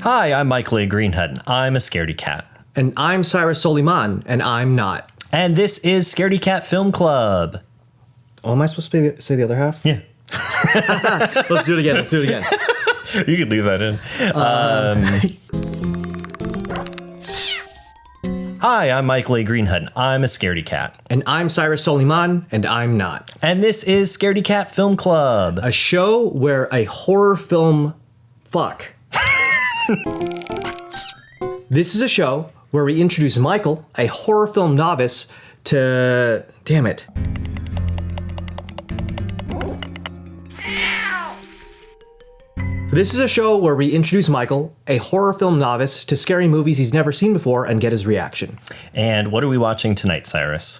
Hi, I'm Michael A. Greenhut, and I'm a Scaredy Cat. And I'm Cyrus Soliman, and I'm not. And this is Scaredy Cat Film Club. Oh, am I supposed to say the other half? Yeah. Let's do it again. You could leave that in. Hi, I'm Michael A. Greenhut, and I'm a Scaredy Cat. And I'm Cyrus Soliman, and I'm not. And this is Scaredy Cat Film Club. A show where a horror film... Fuck. This is a show where we introduce Michael, a horror film novice, to... Damn it. This is a show where we introduce Michael, a horror film novice, to scary movies he's never seen before and get his reaction. And what are we watching tonight, Cyrus?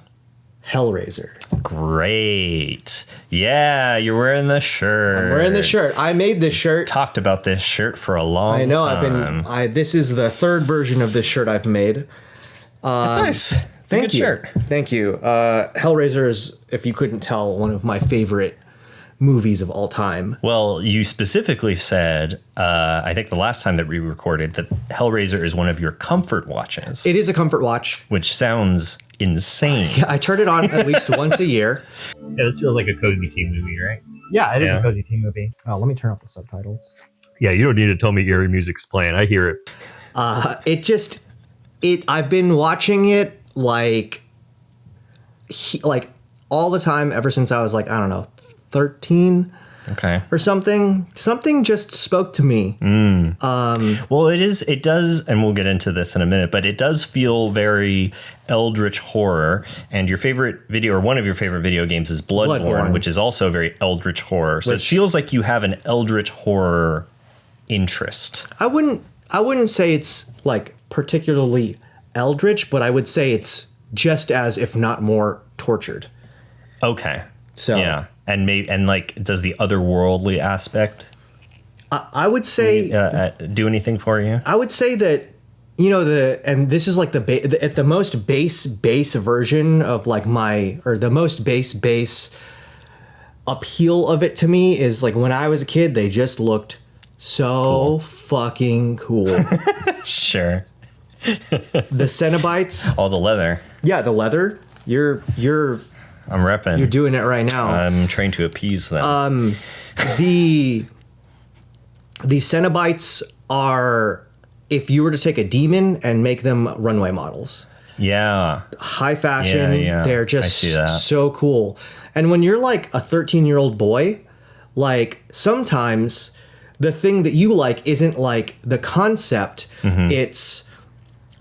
Hellraiser. Great. Yeah, you're wearing the shirt. I'm wearing the shirt. I made this shirt. Talked about this shirt for a long time. I know. This is the third version of this shirt I've made. That's nice. It's a good shirt. Thank you. Hellraiser is, if you couldn't tell, one of my favorite movies of all time. Well, you specifically said, I think the last time that we recorded, that Hellraiser is one of your comfort watches. It is a comfort watch. Which sounds insane. Yeah, I turn it on at least once a year. Yeah, this feels like a cozy teen movie, right? Yeah, it is a cozy teen movie. Oh, let me turn off the subtitles. Yeah, you don't need to tell me eerie music's playing. I hear it. I've been watching it like all the time ever since I was 13 or something. Something just spoke to me. Well, it does, and we'll get into this in a minute, but it does feel very eldritch horror. And your favorite video, or one of your favorite video games, is Bloodborne. Which is also very eldritch horror. So it feels like you have an eldritch horror interest. I wouldn't say it's particularly eldritch, but I would say it's just as, if not more, tortured. Okay. So yeah. And does the otherworldly aspect I would say do anything for you? I would say that, and this is the most base version of the most base appeal of it to me is when I was a kid, they just looked so fucking cool. Sure. The Cenobites. Oh, the leather. Yeah, the leather. You're I'm repping. You're doing it right now. I'm trying to appease them. The Cenobites are, if you were to take a demon and make them runway models. Yeah. High fashion. Yeah. They're just so cool. And when you're a 13-year-old boy, sometimes the thing that you like isn't the concept. Mm-hmm. It's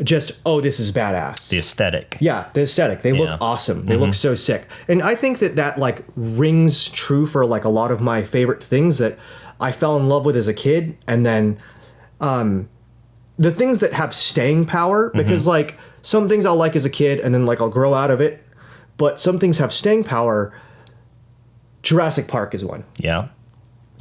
just, oh, this is badass. The aesthetic. Yeah, the aesthetic. They look awesome. They look so sick. And I think that rings true for a lot of my favorite things that I fell in love with as a kid. And then the things that have staying power, because some things I'll like as a kid and then I'll grow out of it. But some things have staying power. Jurassic Park is one. Yeah.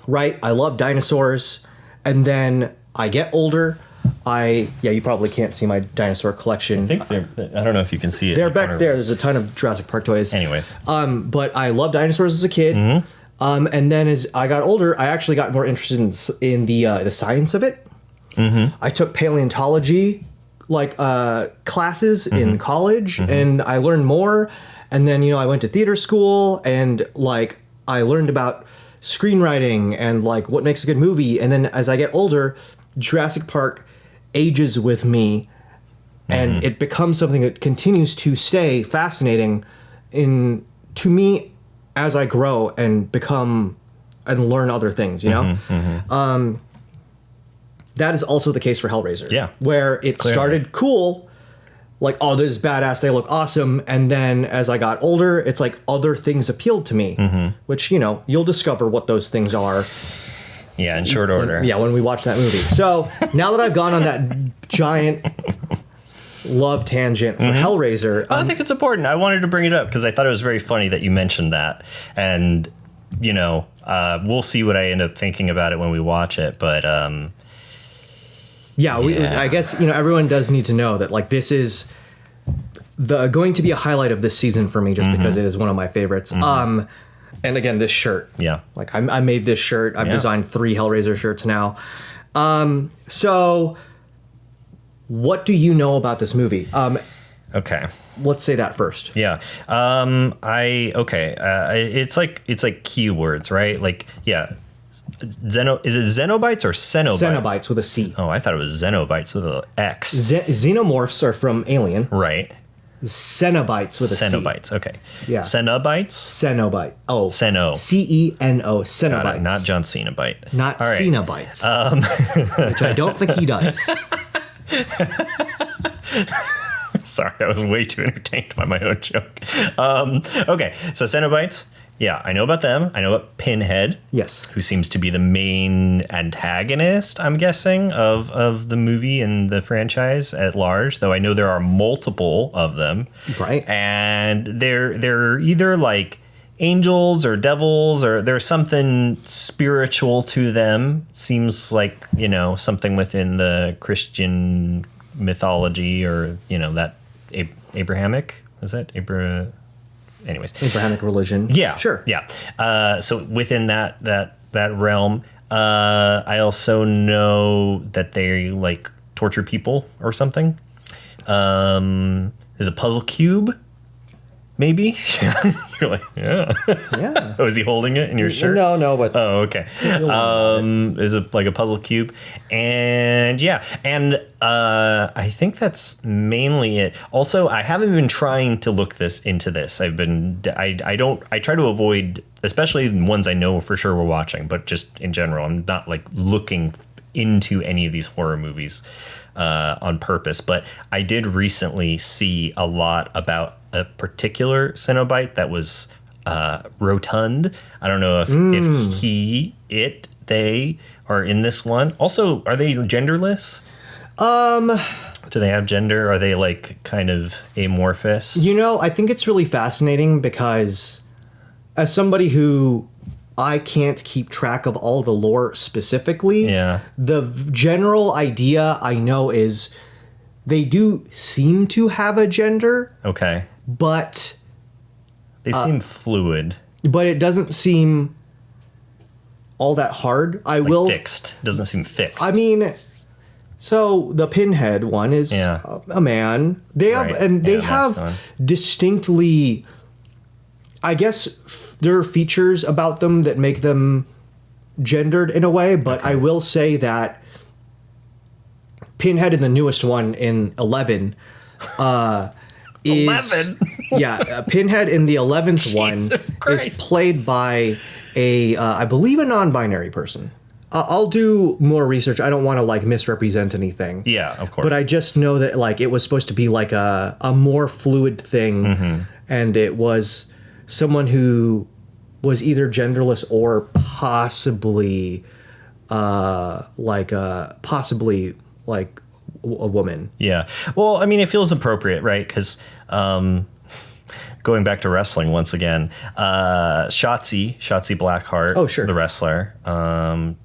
Right? I love dinosaurs. And then I get older. You probably can't see my dinosaur collection. I think I don't know if you can see it. They're back there. There's a ton of Jurassic Park toys. Anyways. But I loved dinosaurs as a kid. Mm-hmm. And then as I got older, I actually got more interested in the science of it. Mm-hmm. I took paleontology classes in college, and I learned more. And then, I went to theater school, and I learned about screenwriting and what makes a good movie. And then as I get older, Jurassic Park ages with me, and it becomes something that continues to stay fascinating to me as I grow and become and learn other things, that is also the case for Hellraiser. Yeah. Where it started cool, oh, this is badass, they look awesome, and then as I got older, it's other things appealed to me, which, you'll discover what those things are. Yeah, in short order. When we watch that movie. So now that I've gone on that giant love tangent for Hellraiser. I think it's important. I wanted to bring it up because I thought it was very funny that you mentioned that. And, we'll see what I end up thinking about it when we watch it. But, I guess, everyone does need to know that, this is going to be a highlight of this season for me just because it is one of my favorites. And again, this shirt. Yeah. I made this shirt. I've designed 3 Hellraiser shirts now. So, what do you know about this movie? Okay. Let's say that first. Yeah. It's like keywords, right? Like, yeah. Is it Xenobites or Cenobites? Cenobites with a C. Oh, I thought it was Xenobites with an X. Xenomorphs are from Alien. Right. Cenobites with a C. Cenobites. Okay. Yeah. Cenobites. Cenobite. Oh. Ceno. Ceno. Cenobites. Not John Cenobite. Not All right. Cenobites. Which I don't think he does. Sorry, I was way too entertained by my own joke. Okay, so Cenobites. Yeah, I know about them. I know about Pinhead. Yes. Who seems to be the main antagonist, I'm guessing, of the movie and the franchise at large, though I know there are multiple of them. Right. And they're either like angels or devils, or there's something spiritual to them. Seems like, something within the Christian mythology, or, that Abrahamic, was that anyways, Abrahamic religion. Yeah, sure. Yeah. So within that realm, I also know that they like torture people or something. There's a puzzle cube, maybe. You're like, yeah. Yeah. Oh, is he holding it in your shirt? No, but. Oh, okay. Is it like a puzzle cube? And yeah, and I think that's mainly it. Also, I haven't been trying to look into this. I try to avoid, especially ones I know for sure we're watching, but just in general, I'm not like looking into any of these horror movies on purpose. But I did recently see a lot about a particular Cenobite that was rotund. I don't know if they are in this one. Also, are they genderless? Do they have gender? Are they like kind of amorphous? I think it's really fascinating because as somebody who I can't keep track of all the lore specifically, the general idea I know is they do seem to have a gender. Okay. But they seem fluid. But it doesn't seem all that hard. Fixed. It doesn't seem fixed. I mean, so the Pinhead one is a man. They have distinctly, I guess, there are features about them that make them gendered in a way, but I will say that Pinhead in the newest one in 11 is 11. Pinhead in the 11th one is played by I believe a non-binary person. I'll do more research. I don't want to misrepresent anything. Yeah, of course. But I just know that it was supposed to be a more fluid thing, and it was someone who was either genderless or possibly a woman. Yeah. Well, I mean, it feels appropriate, right? Because going back to wrestling once again, Shotzi Blackheart, the wrestler,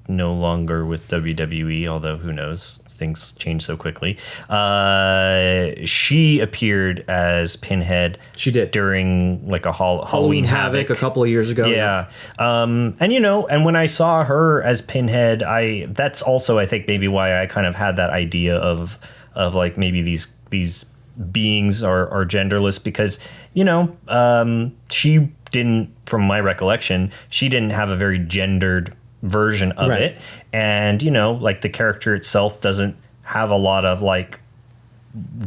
no longer with WWE, although who knows, things change so quickly. She appeared as Pinhead. She did during a Halloween Havoc a couple of years ago. Yeah. And when I saw her as Pinhead, that's also, I think, maybe why I kind of had that idea of maybe these beings are genderless, because she didn't, from my recollection, she didn't have a very gendered version of it, and the character itself doesn't have a lot of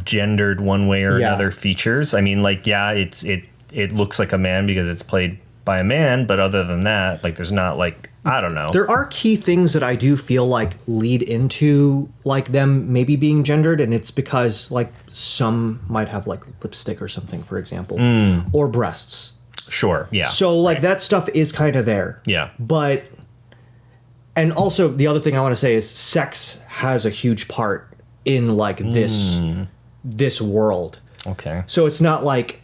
gendered one way or another features. I mean, it looks like a man because it's played by a man, but other than that, there's not I don't know. There are key things that I do feel lead into them maybe being gendered, and it's because some might have lipstick or something, for example, or breasts. Sure, yeah. So that stuff is kind of there. Yeah. But, and also the other thing I want to say is sex has a huge part in this world. Okay. So it's not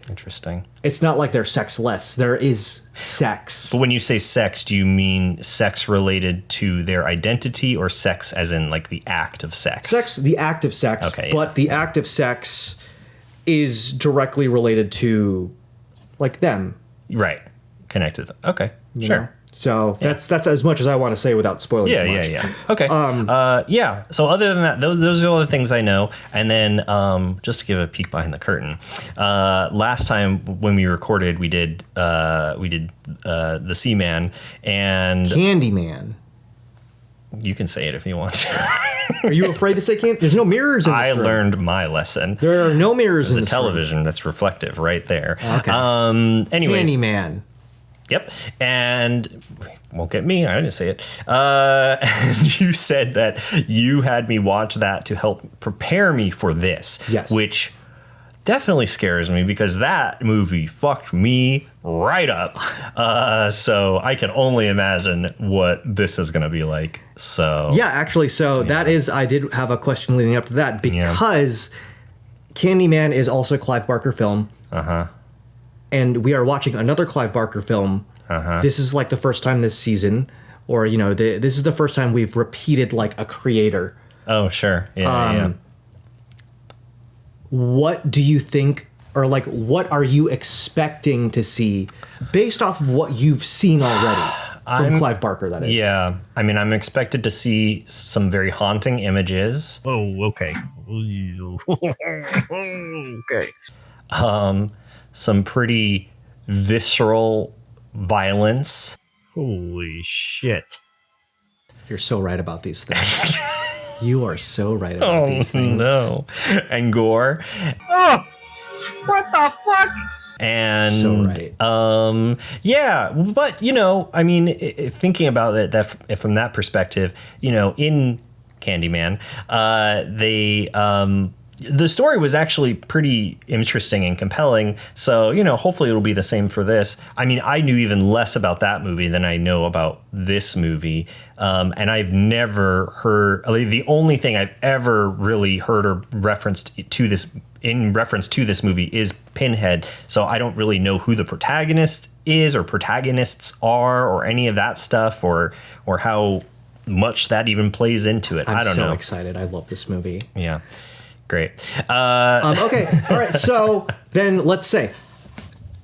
interesting. It's not they're sexless. There is sex. But when you say sex, do you mean sex related to their identity, or sex as in the act of sex? Sex, the act of sex. Okay. But the act of sex is directly related to them. Right. Connected. Okay. Sure. So that's as much as I want to say without spoiling too much. Yeah. Okay. So other than that, those are all the things I know. And then just to give a peek behind the curtain, last time when we recorded, we did the Seaman and Candyman. You can say it if you want to. Are you afraid to say Candyman? There's no mirrors in this room. learned my lesson. There are no mirrors in this room. There's a television that's reflective right there. Okay. Anyways. Candyman. Yep. And won't get me. I didn't say it. And you said that you had me watch that to help prepare me for this. Yes. Which definitely scares me because that movie fucked me right up. So I can only imagine what this is going to be like. So yeah, actually, that is, I did have a question leading up to that because Candyman is also a Clive Barker film. And we are watching another Clive Barker film. This is like the first time this season, or this is the first time we've repeated like a creator. Oh, sure. Yeah. What do you think, or like, what are you expecting to see based off of what you've seen already from Clive Barker, that is? Yeah. I mean, I'm expected to see some very haunting images. Oh, okay. Okay. Some pretty visceral violence. Holy shit. You're so right about these things. You are so right about these things. No. And gore. Oh, what the fuck? And so right. Yeah, but I mean, thinking about it that from that perspective, in Candyman, the story was actually pretty interesting and compelling. So, hopefully it'll be the same for this. I mean, I knew even less about that movie than I know about this movie. And I've never heard, the only thing I've ever really heard or referenced to this movie is Pinhead. So I don't really know who the protagonist is or protagonists are or any of that stuff or how much that even plays into it. I don't know. I'm so excited. I love this movie. Yeah. Great. Okay. All right. So then let's say,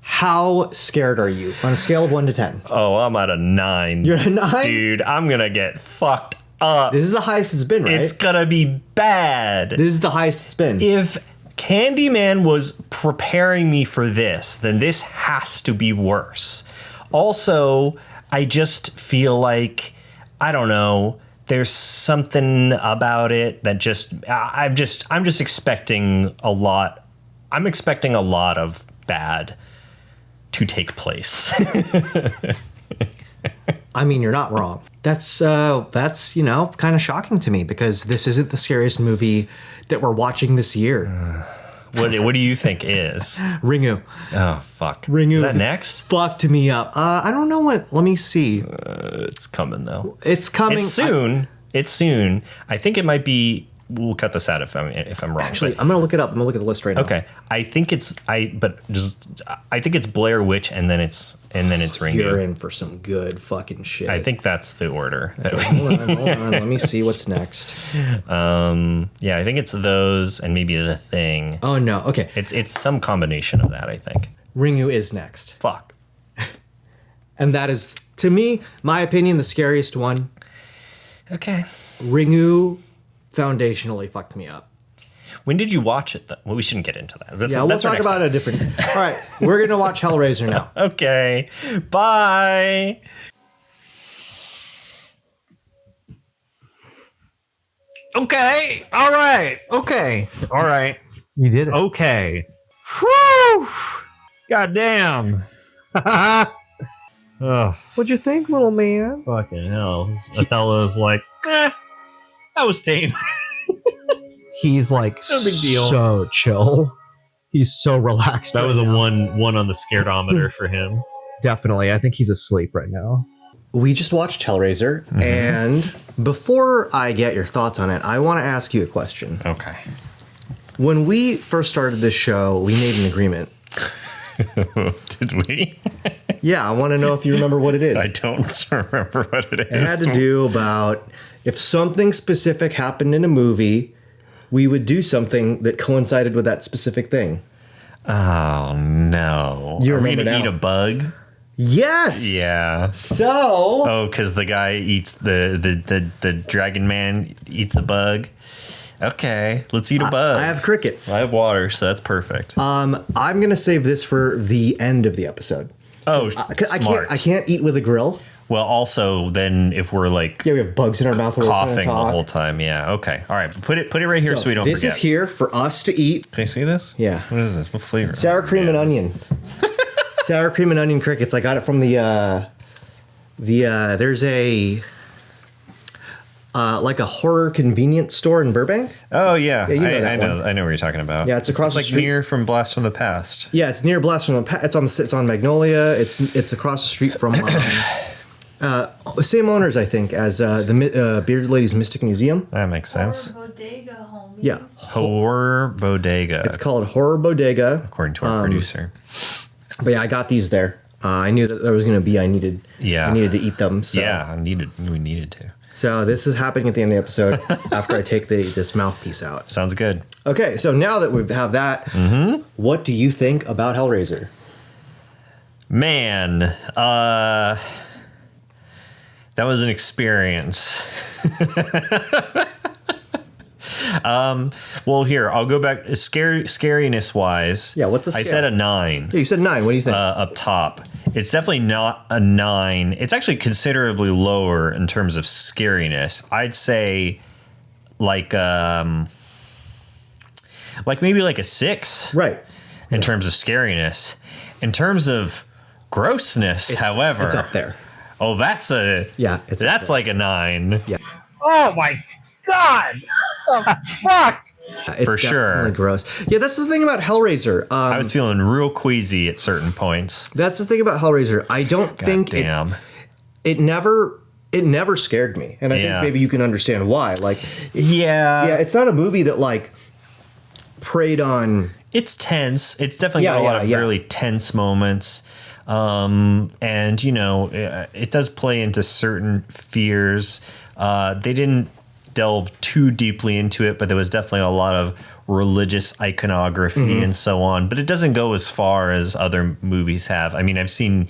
how scared are you on a scale of 1 to 10? Oh, I'm at a 9. You're at a 9? Dude, I'm going to get fucked up. This is the highest it's been, right? It's going to be bad. This is the highest it's been. If Candyman was preparing me for this, then this has to be worse. Also, I just feel like, I don't know, there's something about it that I'm just expecting a lot. I'm expecting a lot of bad to take place. I mean, you're not wrong. That's kind of shocking to me because this isn't the scariest movie that we're watching this year. What do you think is? Ringu. Oh, fuck. Ringu. Is that next? Fucked me up. I don't know what. Let me see. It's coming, though. It's coming. It's soon. It's soon. I think it might be. We'll cut this out if I'm wrong. Actually, I'm gonna look it up. I'm gonna look at the list right now. Okay. I think it's Blair Witch and then it's Ringu. You're in for some good fucking shit. I think that's the order. Hold on. Let me see what's next. Yeah, I think it's those and maybe The Thing. Oh no. Okay. It's some combination of that, I think. Ringu is next. Fuck. And that is, to me, my opinion, the scariest one. Okay. Ringu foundationally fucked me up. When did you watch it, though? Well, we shouldn't get into that. We'll talk about it a different time. All right, we're going to watch Hellraiser now. Okay. Bye. Okay. All right. Okay. All right. You did it. Okay. Whew. Goddamn. What'd you think, little man? Fucking hell. Othello's like, that was tame. He's like no big deal. So chill. He's so relaxed. That was a one on the scaredometer for him. Definitely. I think he's asleep right now. We just watched Hellraiser, and before I get your thoughts on it, I want to ask you a question. Okay. When we first started this show, we made an agreement. Did we? Yeah, I want to know if you remember what it is. I don't remember what it is. It had to do about if something specific happened in a movie, we would do something that coincided with that specific thing. Oh, no. You remember now? Eat a bug? Yes. Yeah. So. Oh, because the guy eats the dragon man eats a bug. Okay, let's eat a bug. I have crickets. I have water, so that's perfect. I'm gonna save this for the end of the episode. Oh, smart. I can't eat with a grill. Well, also, then if we're like we have bugs in our mouth, coughing the whole time. Yeah. Okay. All right. Put it right here so we don't forget. This is here for us to eat. Can you see this? Yeah. What is this? What flavor? Sour cream and onion. Sour cream and onion crickets. I got it from the there's a like a horror convenience store in Burbank. Oh yeah, you know I know what you're talking about. Yeah, it's across the street. Near from Blast from the Past. Yeah, it's near Blast from the Past. It's on Magnolia. It's across the street from same owners, I think, as the Bearded Ladies Mystic Museum. That makes sense. Horror Bodega, homies. Yeah, Horror Bodega. It's called Horror Bodega, according to our producer. But yeah, I got these there. I knew that there was going to be. I needed to eat them. So. Yeah, we needed to. So this is happening at the end of the episode after I take this mouthpiece out. Sounds good. Okay, so now that we have that, what do you think about Hellraiser? Man, that was an experience. Well, here, I'll go back. Scariness wise. Yeah, what's a scale? I said a 9. Yeah, you said 9. What do you think? Up top. It's definitely not a 9. It's actually considerably lower in terms of scariness. I'd say like maybe like a 6. Right. In terms of scariness. In terms of grossness, however. It's up there. Oh, that's like a 9. Yeah. Oh my God! The fuck! It's for sure. Gross. Yeah, that's the thing about Hellraiser. I was feeling real queasy at certain points. That's the thing about Hellraiser. I don't think it never scared me, and I think maybe you can understand why. Like, it's not a movie that like preyed on. It's tense. It's definitely got a lot of really tense moments. And it does play into certain fears. They didn't delve too deeply into it, but there was definitely a lot of religious iconography and so on. But it doesn't go as far as other movies have. I mean, I've seen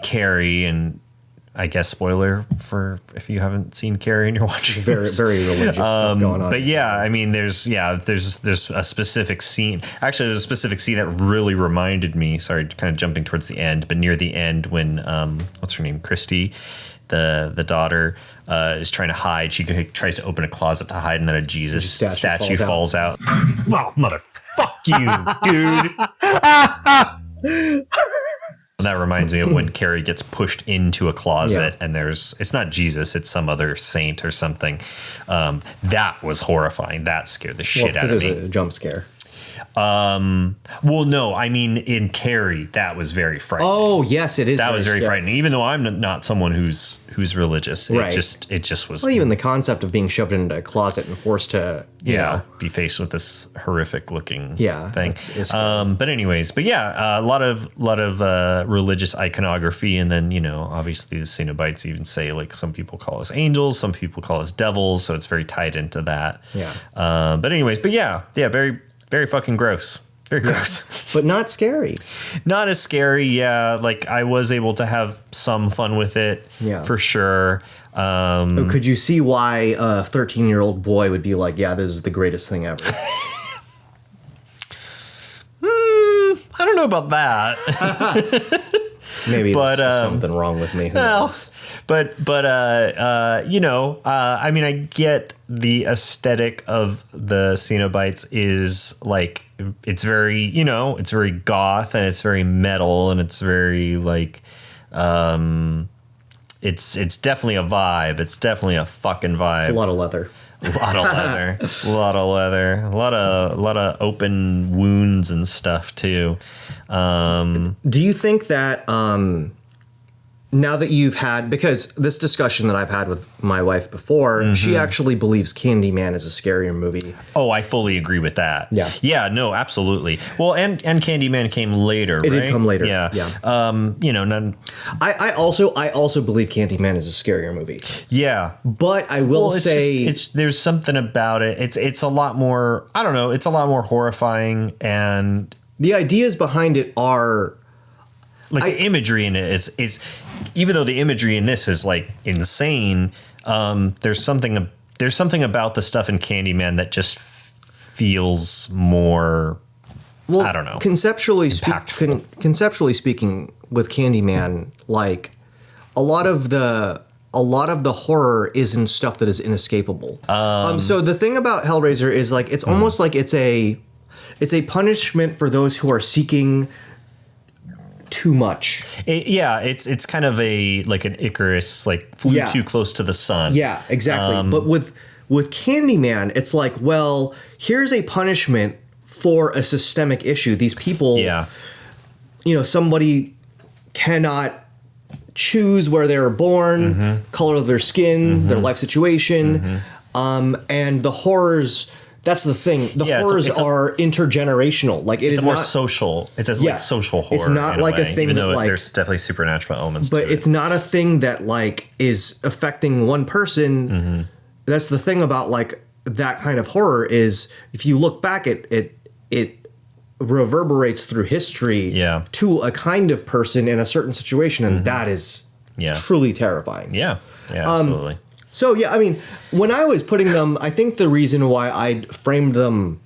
Carrie, and I guess spoiler for if you haven't seen Carrie and you're watching. Very religious stuff going on. But yeah, I mean, there's a specific scene. Actually, there's a specific scene that really reminded me. Sorry, kind of jumping towards the end, but near the end when what's her name, Christy, the daughter, is trying to hide. She tries to open a closet to hide, and then a Jesus statue falls out. Well, fuck you, dude. That reminds me of when Carrie gets pushed into a closet and it's not Jesus, it's some other saint or something. That was horrifying. That scared the shit out of me. Because it was a jump scare. Well, no, I mean in Carrie, that was very frightening. Oh, yes, it is. That was very frightening. Even though I'm not someone who's religious, right. it just was. Well, even the concept of being shoved into a closet and forced to, you know, be faced with this horrific looking thing. It's but a lot of religious iconography, and then obviously the Cenobites even say like some people call us angels, some people call us devils, so it's very tied into that. Very. Very fucking gross. Very gross. But not scary. Not as scary, yeah. Like, I was able to have some fun with it, for sure. Could you see why a 13-year-old boy would be like, yeah, this is the greatest thing ever? I don't know about that. Maybe there's something wrong with me. Who knows? I mean, I get the aesthetic of the Cenobites is like, it's very, it's very goth and it's very metal and it's very like, it's definitely a vibe. It's definitely a fucking vibe. It's a lot of leather. A lot of open wounds and stuff too. Do you think that now that you've had, because this discussion that I've had with my wife before, she actually believes Candyman is a scarier movie. Oh, I fully agree with that. Yeah. Yeah, no, absolutely. Well, and Candyman came later, It did come later. Yeah. I also believe Candyman is a scarier movie. Yeah. But I will say there's something about it. It's a lot more, I don't know, it's a lot more horrifying, and the ideas behind it are Like the imagery in it is even though the imagery in this is like insane, there's something about the stuff in Candyman that just feels more, I don't know, conceptually speaking, with Candyman, like a lot of the horror isn't stuff that is inescapable. So the thing about Hellraiser is like it's almost like it's a punishment for those who are seeking too much. It's kind of like an Icarus, like flew too close to the sun. Yeah, exactly. But with Candyman, it's like, well, here's a punishment for a systemic issue. These people, somebody cannot choose where they were born, color of their skin, their life situation, and the horrors. That's the thing. The horrors are intergenerational. Like it's more social. It's like social horror. It's not like a thing even though that like there's definitely supernatural elements. But to it's not a thing that like is affecting one person. That's the thing about like that kind of horror is if you look back at it reverberates through history to a kind of person in a certain situation, and that is truly terrifying. Yeah, absolutely. So, I mean, when I was putting them, I think the reason why I framed them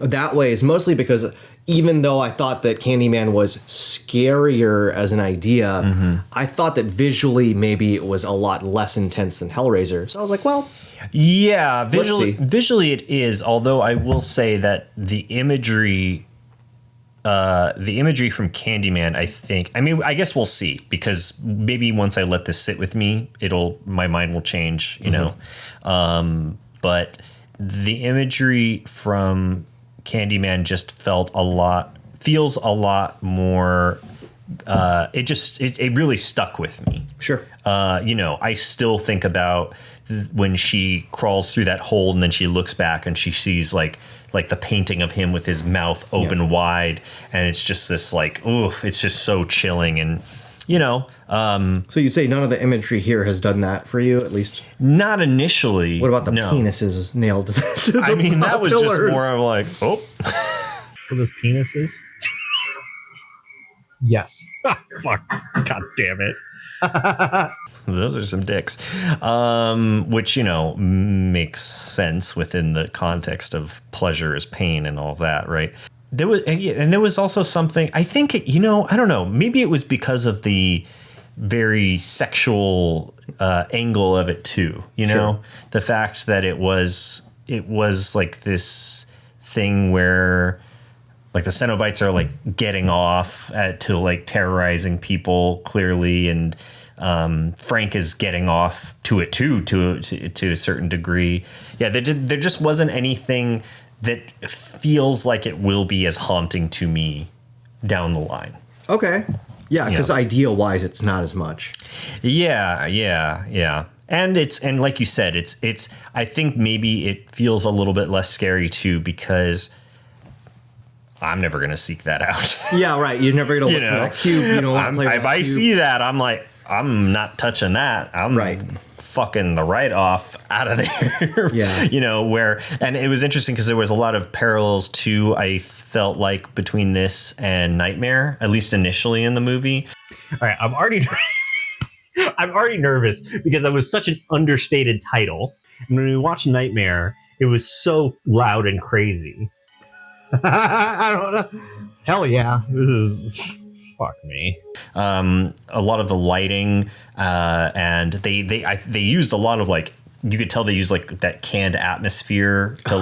that way is mostly because even though I thought that Candyman was scarier as an idea, I thought that visually maybe it was a lot less intense than Hellraiser. So I was like, well... Yeah, visually it is, although I will say that the imagery from Candyman, I guess we'll see, because maybe once I let this sit with me, my mind will change, you know. But the imagery from Candyman just feels a lot more. It really stuck with me. Sure. I still think about when she crawls through that hole and then she looks back and she sees like the painting of him with his mouth open wide, and it's just this like, oof, it's just so chilling. And so you say none of the imagery here has done that for you, at least? Not initially. What about the penises nailed to the I mean, that was pillars? just more of like, oh. For those penises? Yes. Fuck. God damn it. Those are some dicks, which, makes sense within the context of pleasure is pain and all of that, right? There was also something, I think, I don't know, maybe it was because of the very sexual angle of it too, Sure. The fact that it was like this thing where like the Cenobites are like getting off to like terrorizing people clearly, and Frank is getting off to it too, to a certain degree. Yeah, there just wasn't anything that feels like it will be as haunting to me down the line. Okay. Yeah, because idea-wise, it's not as much. Yeah. And like you said, it's I think maybe it feels a little bit less scary too, because I'm never going to seek that out. Yeah, right. You're never going to look for that cube. You don't want to play with if that I cube. see that, I'm like, I'm not touching that. I'm fucking the right off out of there. Yeah. And it was interesting because there was a lot of parallels too, I felt like, between this and Nightmare, at least initially in the movie. All right, I'm already nervous because it was such an understated title. And when we watched Nightmare, it was so loud and crazy. I don't know. Hell yeah. This is... Fuck me. A lot of the lighting, and they used a lot of like, you could tell they used like that canned atmosphere to a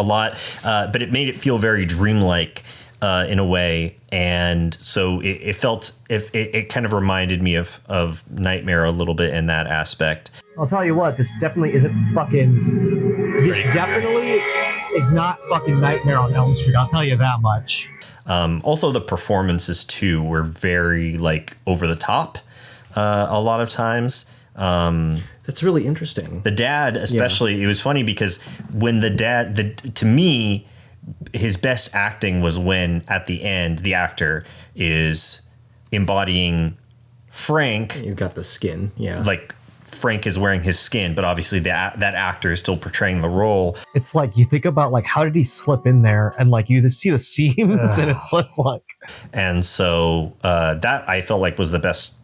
lot, but it made it feel very dreamlike in a way, and so it felt it kind of reminded me of Nightmare a little bit in that aspect. I'll tell you what, this definitely isn't fucking. This definitely is not fucking Nightmare on Elm Street. I'll tell you that much. Also, the performances too were very like over the top a lot of times. That's really interesting. The dad, especially, it was funny because when the dad, to me, his best acting was when at the end the actor is embodying Frank. He's got the skin, like Frank is wearing his skin, but obviously that actor is still portraying the role. It's like you think about like how did he slip in there, and like you see the seams, and it's like. And so that I felt like was the best,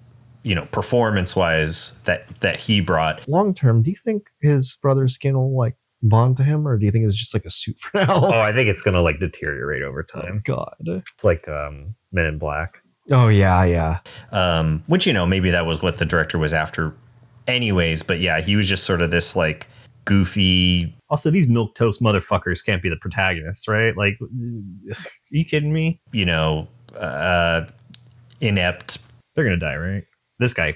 performance wise that he brought. Long term, do you think his brother's skin will like bond to him, or do you think it's just like a suit for now? Oh, I think it's gonna like deteriorate over time. Oh, God, it's like Men in Black. Oh yeah. Which maybe that was what the director was after, anyways. But yeah, he was just sort of this like goofy. Also, these milquetoast motherfuckers can't be the protagonists, right? Like, are you kidding me? Inept. They're gonna die, right? This guy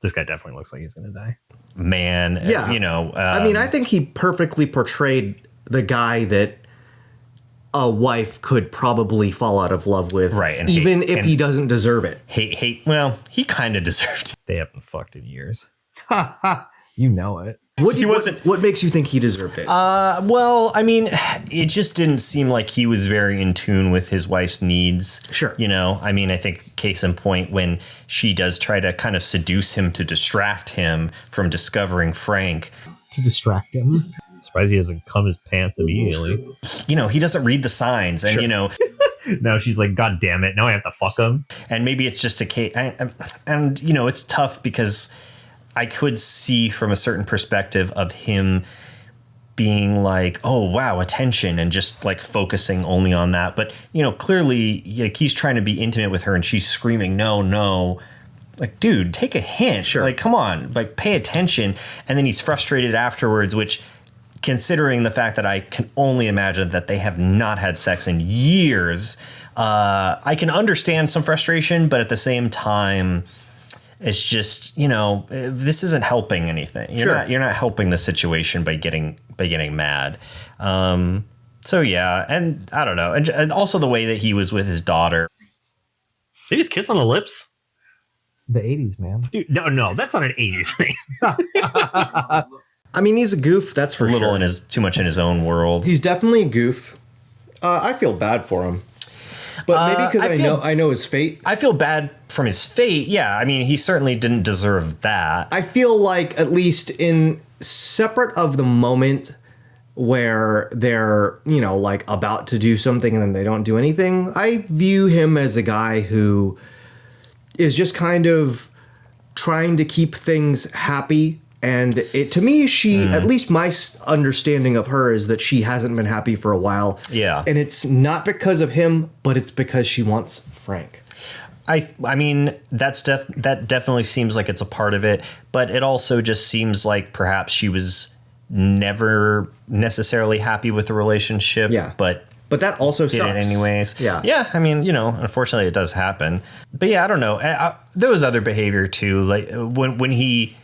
definitely looks like he's gonna die. Man, yeah. I mean, I think he perfectly portrayed the guy that a wife could probably fall out of love with, right? And even if he doesn't deserve it. Well, he kind of deserved it. They haven't fucked in years. You know it. What makes you think he deserved it? Well, I mean, it just didn't seem like he was very in tune with his wife's needs. Sure. I mean, I think case in point, when she does try to kind of seduce him to distract him from discovering Frank. To distract him. Surprised he doesn't cum his pants immediately. He doesn't read the signs, and sure. Now she's like, God damn it, now I have to fuck him. And maybe it's just a case, and it's tough because I could see from a certain perspective of him being like, oh wow, attention, and just like focusing only on that. But clearly, like, he's trying to be intimate with her, and she's screaming, no. Like, dude, take a hint. Sure. Like, come on, like, pay attention. And then he's frustrated afterwards, which, considering the fact that I can only imagine that they have not had sex in years, I can understand some frustration, but at the same time, it's just, this isn't helping anything. You're not helping the situation by getting mad. So yeah, and I don't know, and also the way that he was with his daughter. They just kiss on the lips. The 80s, man. Dude, no, that's not an 80s thing. I mean, he's a goof, that's for sure. Too much in his own world. He's definitely a goof. I feel bad for him. But maybe because I know his fate. I feel bad from his fate. Yeah, I mean, he certainly didn't deserve that. I feel like, at least in separate of the moment where they're, like about to do something and then they don't do anything, I view him as a guy who is just kind of trying to keep things happy. And to me, at least my understanding of her is that she hasn't been happy for a while. Yeah. And it's not because of him, but it's because she wants Frank. I mean, that definitely seems like it's a part of it, but it also just seems like perhaps she was never necessarily happy with the relationship. Yeah. But that also did sucks. it anyways. Yeah. Yeah. I mean, unfortunately it does happen. But yeah, I don't know. There was other behavior too. Like when he,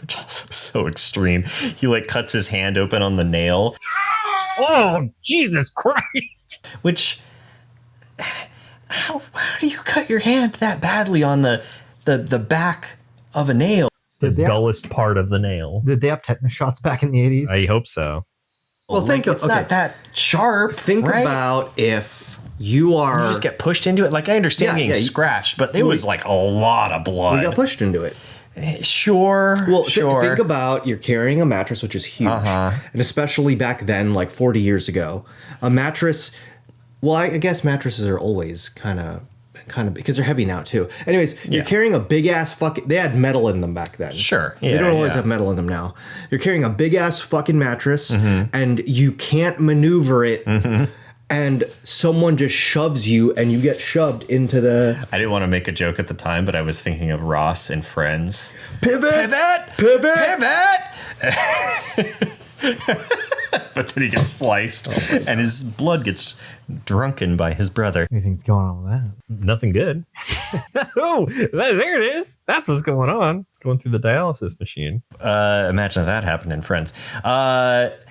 which is also so extreme, he like cuts his hand open on the nail. Oh, Jesus Christ. Which, how do you cut your hand that badly on the back of a nail? The dullest part of the nail. Did they have tetanus shots back in the 80s? I hope so. Well, it's not that sharp. Think about if you just get pushed into it. Like, I understand getting scratched, but it was like a lot of blood. You got pushed into it. Sure. Well, sure. Think about you're carrying a mattress, which is huge. And especially back then, like 40 years ago, a mattress. Well, I guess mattresses are always kind of because they're heavy now too. Anyways, you're carrying a big ass fucking. They had metal in them back then. Sure. Yeah, they don't always have metal in them now. You're carrying a big ass fucking mattress, and you can't maneuver it. And someone just shoves you, and you get shoved into the. I didn't want to make a joke at the time, but I was thinking of Ross and Friends. Pivot. But then he gets sliced, and his blood gets drunken by his brother. Anything's going on with that? Nothing good. Oh, there it is. That's what's going on. It's going through the dialysis machine. Imagine if that happened in Friends. But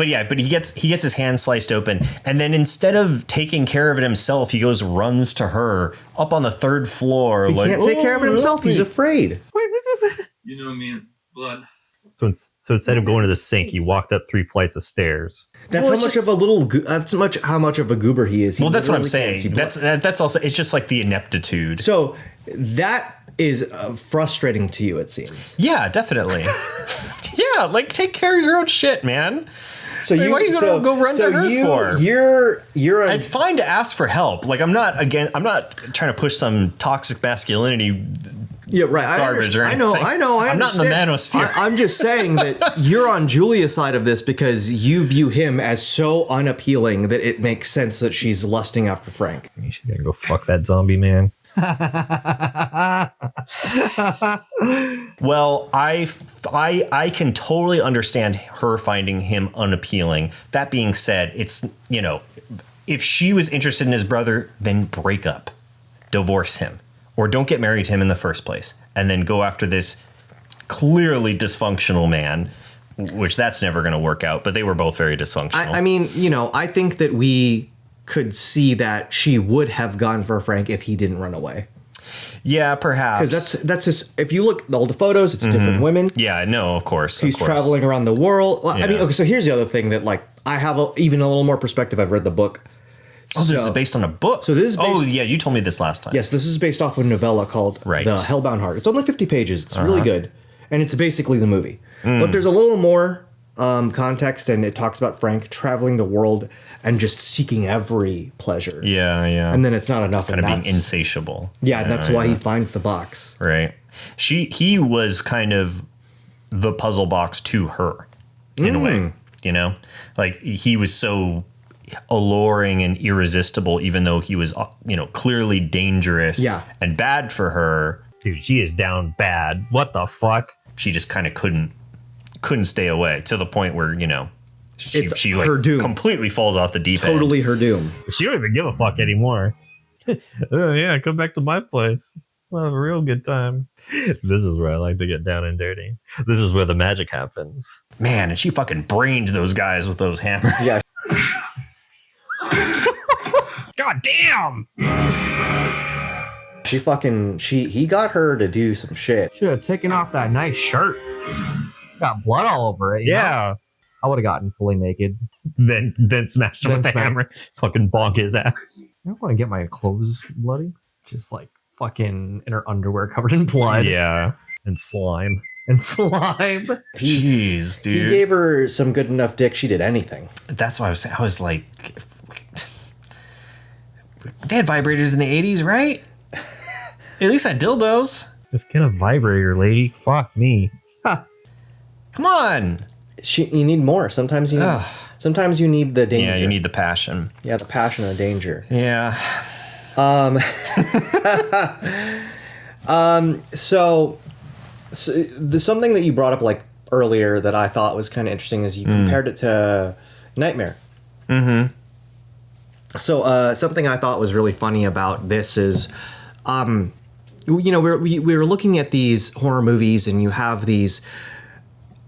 he gets his hand sliced open, and then instead of taking care of it himself, he runs to her up on the third floor. He can't take care of it himself. He's afraid. You know me, blood. So instead of going to the sink, he walked up 3 flights of stairs. That's how much of a goober he is. That's what I'm saying. That's also, it's just like the ineptitude. So that is frustrating to you, it seems. Yeah, definitely. Yeah, like take care of your own shit, man. So Like, what are you gonna go run to her for? You're It's fine to ask for help. Like I'm not trying to push some toxic masculinity. Yeah, right. Garbage or I know. anything. I'm not in the manosphere. I'm just saying that you're on Julia's side of this because you view him as so unappealing that it makes sense that she's lusting after Frank. She's gonna go fuck that zombie man. Well, I can totally understand her finding him unappealing. That being said, it's, you know, if she was interested in his brother, then break up, divorce him, or don't get married to him in the first place, and then go after this clearly dysfunctional man, which that's never going to work out. But they were both very dysfunctional. I mean, you know, I think that we could see that she would have gone for Frank if he didn't run away. Yeah, perhaps. Because that's just, if you look at all the photos, it's different women. Yeah, no, of course. He's traveling around the world. Well, I mean, Yeah. okay, so here's the other thing that, like, I have even a little more perspective. I've read the book. Oh, this is based on a book. So this is oh, based- yeah, you told me this last time. Yes, this is based off of a novella called Right. The Hellbound Heart. It's only 50 pages. It's really good. And it's basically the movie. But there's a little more context, and it talks about Frank traveling the world and just seeking every pleasure. Yeah, yeah. And then it's not enough. kind of being insatiable. Yeah, and that's why he finds the box. Right. He was kind of the puzzle box to her in a way, you know? Like he was so alluring and irresistible, even though he was, you know, clearly dangerous and bad for her. Dude, she is down bad. What the fuck? She just kind of couldn't stay away to the point where, you know, she like her doom. completely falls off the deep end. Totally her doom. She don't even give a fuck anymore. Oh yeah, come back to my place. We'll have a real good time. This is where I like to get down and dirty. This is where the magic happens. Man, and she fucking brained those guys with those hammers. Yeah. God damn! He got her to do some shit. Should have taken off that nice shirt. Got blood all over it. you know? Yeah. I would have gotten fully naked. Then smashed him with the hammer. Fucking bonk his ass. I don't want to get my clothes bloody. Just like fucking in her underwear covered in blood. Yeah. And slime. And slime. Jeez, dude. He gave her some good enough dick. She did anything. That's why I was saying. I was like, they had vibrators in the 80s, right? At least had dildos. Just get a vibrator, lady. Fuck me. Come on. You need more. Sometimes you need the danger. Yeah, you need the passion. the passion and the danger. Yeah. So the something that you brought up like earlier that I thought was kind of interesting is you compared it to Nightmare. Mm-hmm. So something I thought was really funny about this is, you know, we were looking at these horror movies, and you have these.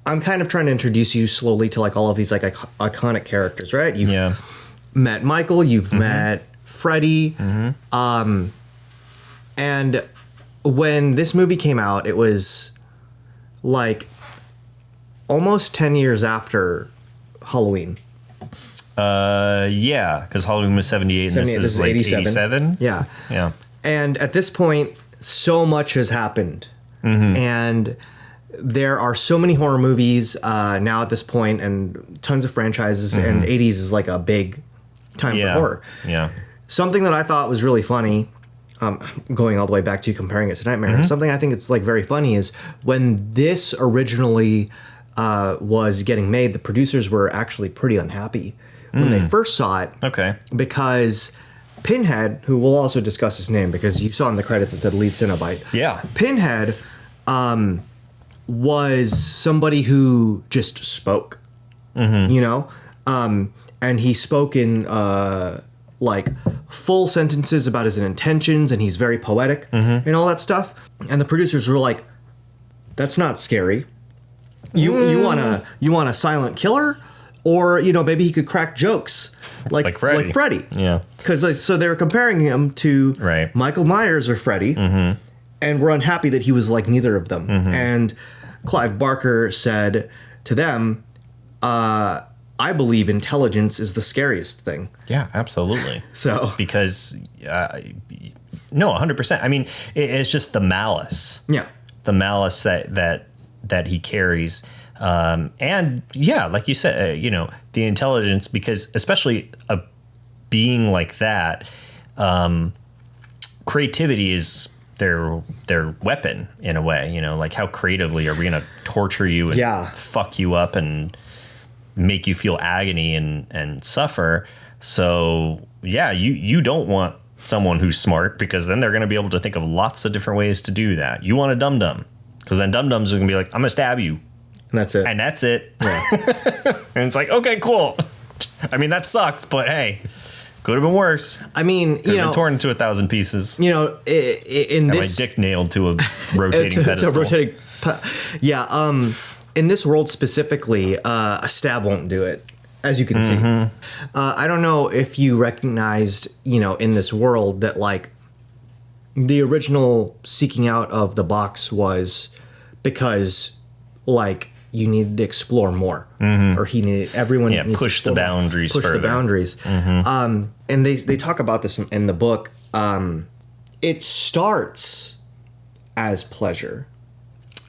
I'm kind of trying to introduce you slowly to like all of these like iconic characters, right? You've met Michael, you've met Freddy, and when this movie came out, it was like almost 10 years after Halloween. Yeah, because Halloween was 78 and this is like 87. Yeah. Yeah. And at this point, so much has happened. And there are so many horror movies now at this point, and tons of franchises, and 80s is like a big time for horror. Yeah. Something that I thought was really funny, going all the way back to comparing it to Nightmare, something I think it's like very funny is when this originally was getting made, the producers were actually pretty unhappy when they first saw it. Okay. Because Pinhead, who we'll also discuss his name because you saw in the credits it said lead Cenobite. Yeah. Pinhead was somebody who just spoke, you know? And he spoke in like full sentences about his intentions, and he's very poetic and all that stuff. And the producers were like, that's not scary. You want a silent killer? Or, you know, maybe he could crack jokes like Freddy. Yeah. Because so they were comparing him to Michael Myers or Freddy, and were unhappy that he was like neither of them. And Clive Barker said to them, I believe intelligence is the scariest thing. Yeah, absolutely. So because No, 100%. I mean, it's just the malice. Yeah. The malice that he carries. And yeah, like you said, the intelligence, because especially a being like that, creativity is their weapon in a way, like how creatively are we going to torture you and fuck you up and make you feel agony and suffer. So yeah, you don't want someone who's smart, because then they're going to be able to think of lots of different ways to do that. You want a dum-dum, because then dum-dums are going to be like, I'm going to stab you. And that's it. Yeah. And it's like, okay, cool. I mean, that sucked, but hey, could have been worse. I mean, been torn into 1,000 pieces. In and this, my dick nailed to a rotating pedestal. In this world specifically, a stab won't do it, as you can see. I don't know if you recognized, in this world that like the original seeking out of the box was because like you needed to explore more, or everyone needs push to the boundaries, push further. the boundaries. And they talk about this in the book. It starts as pleasure,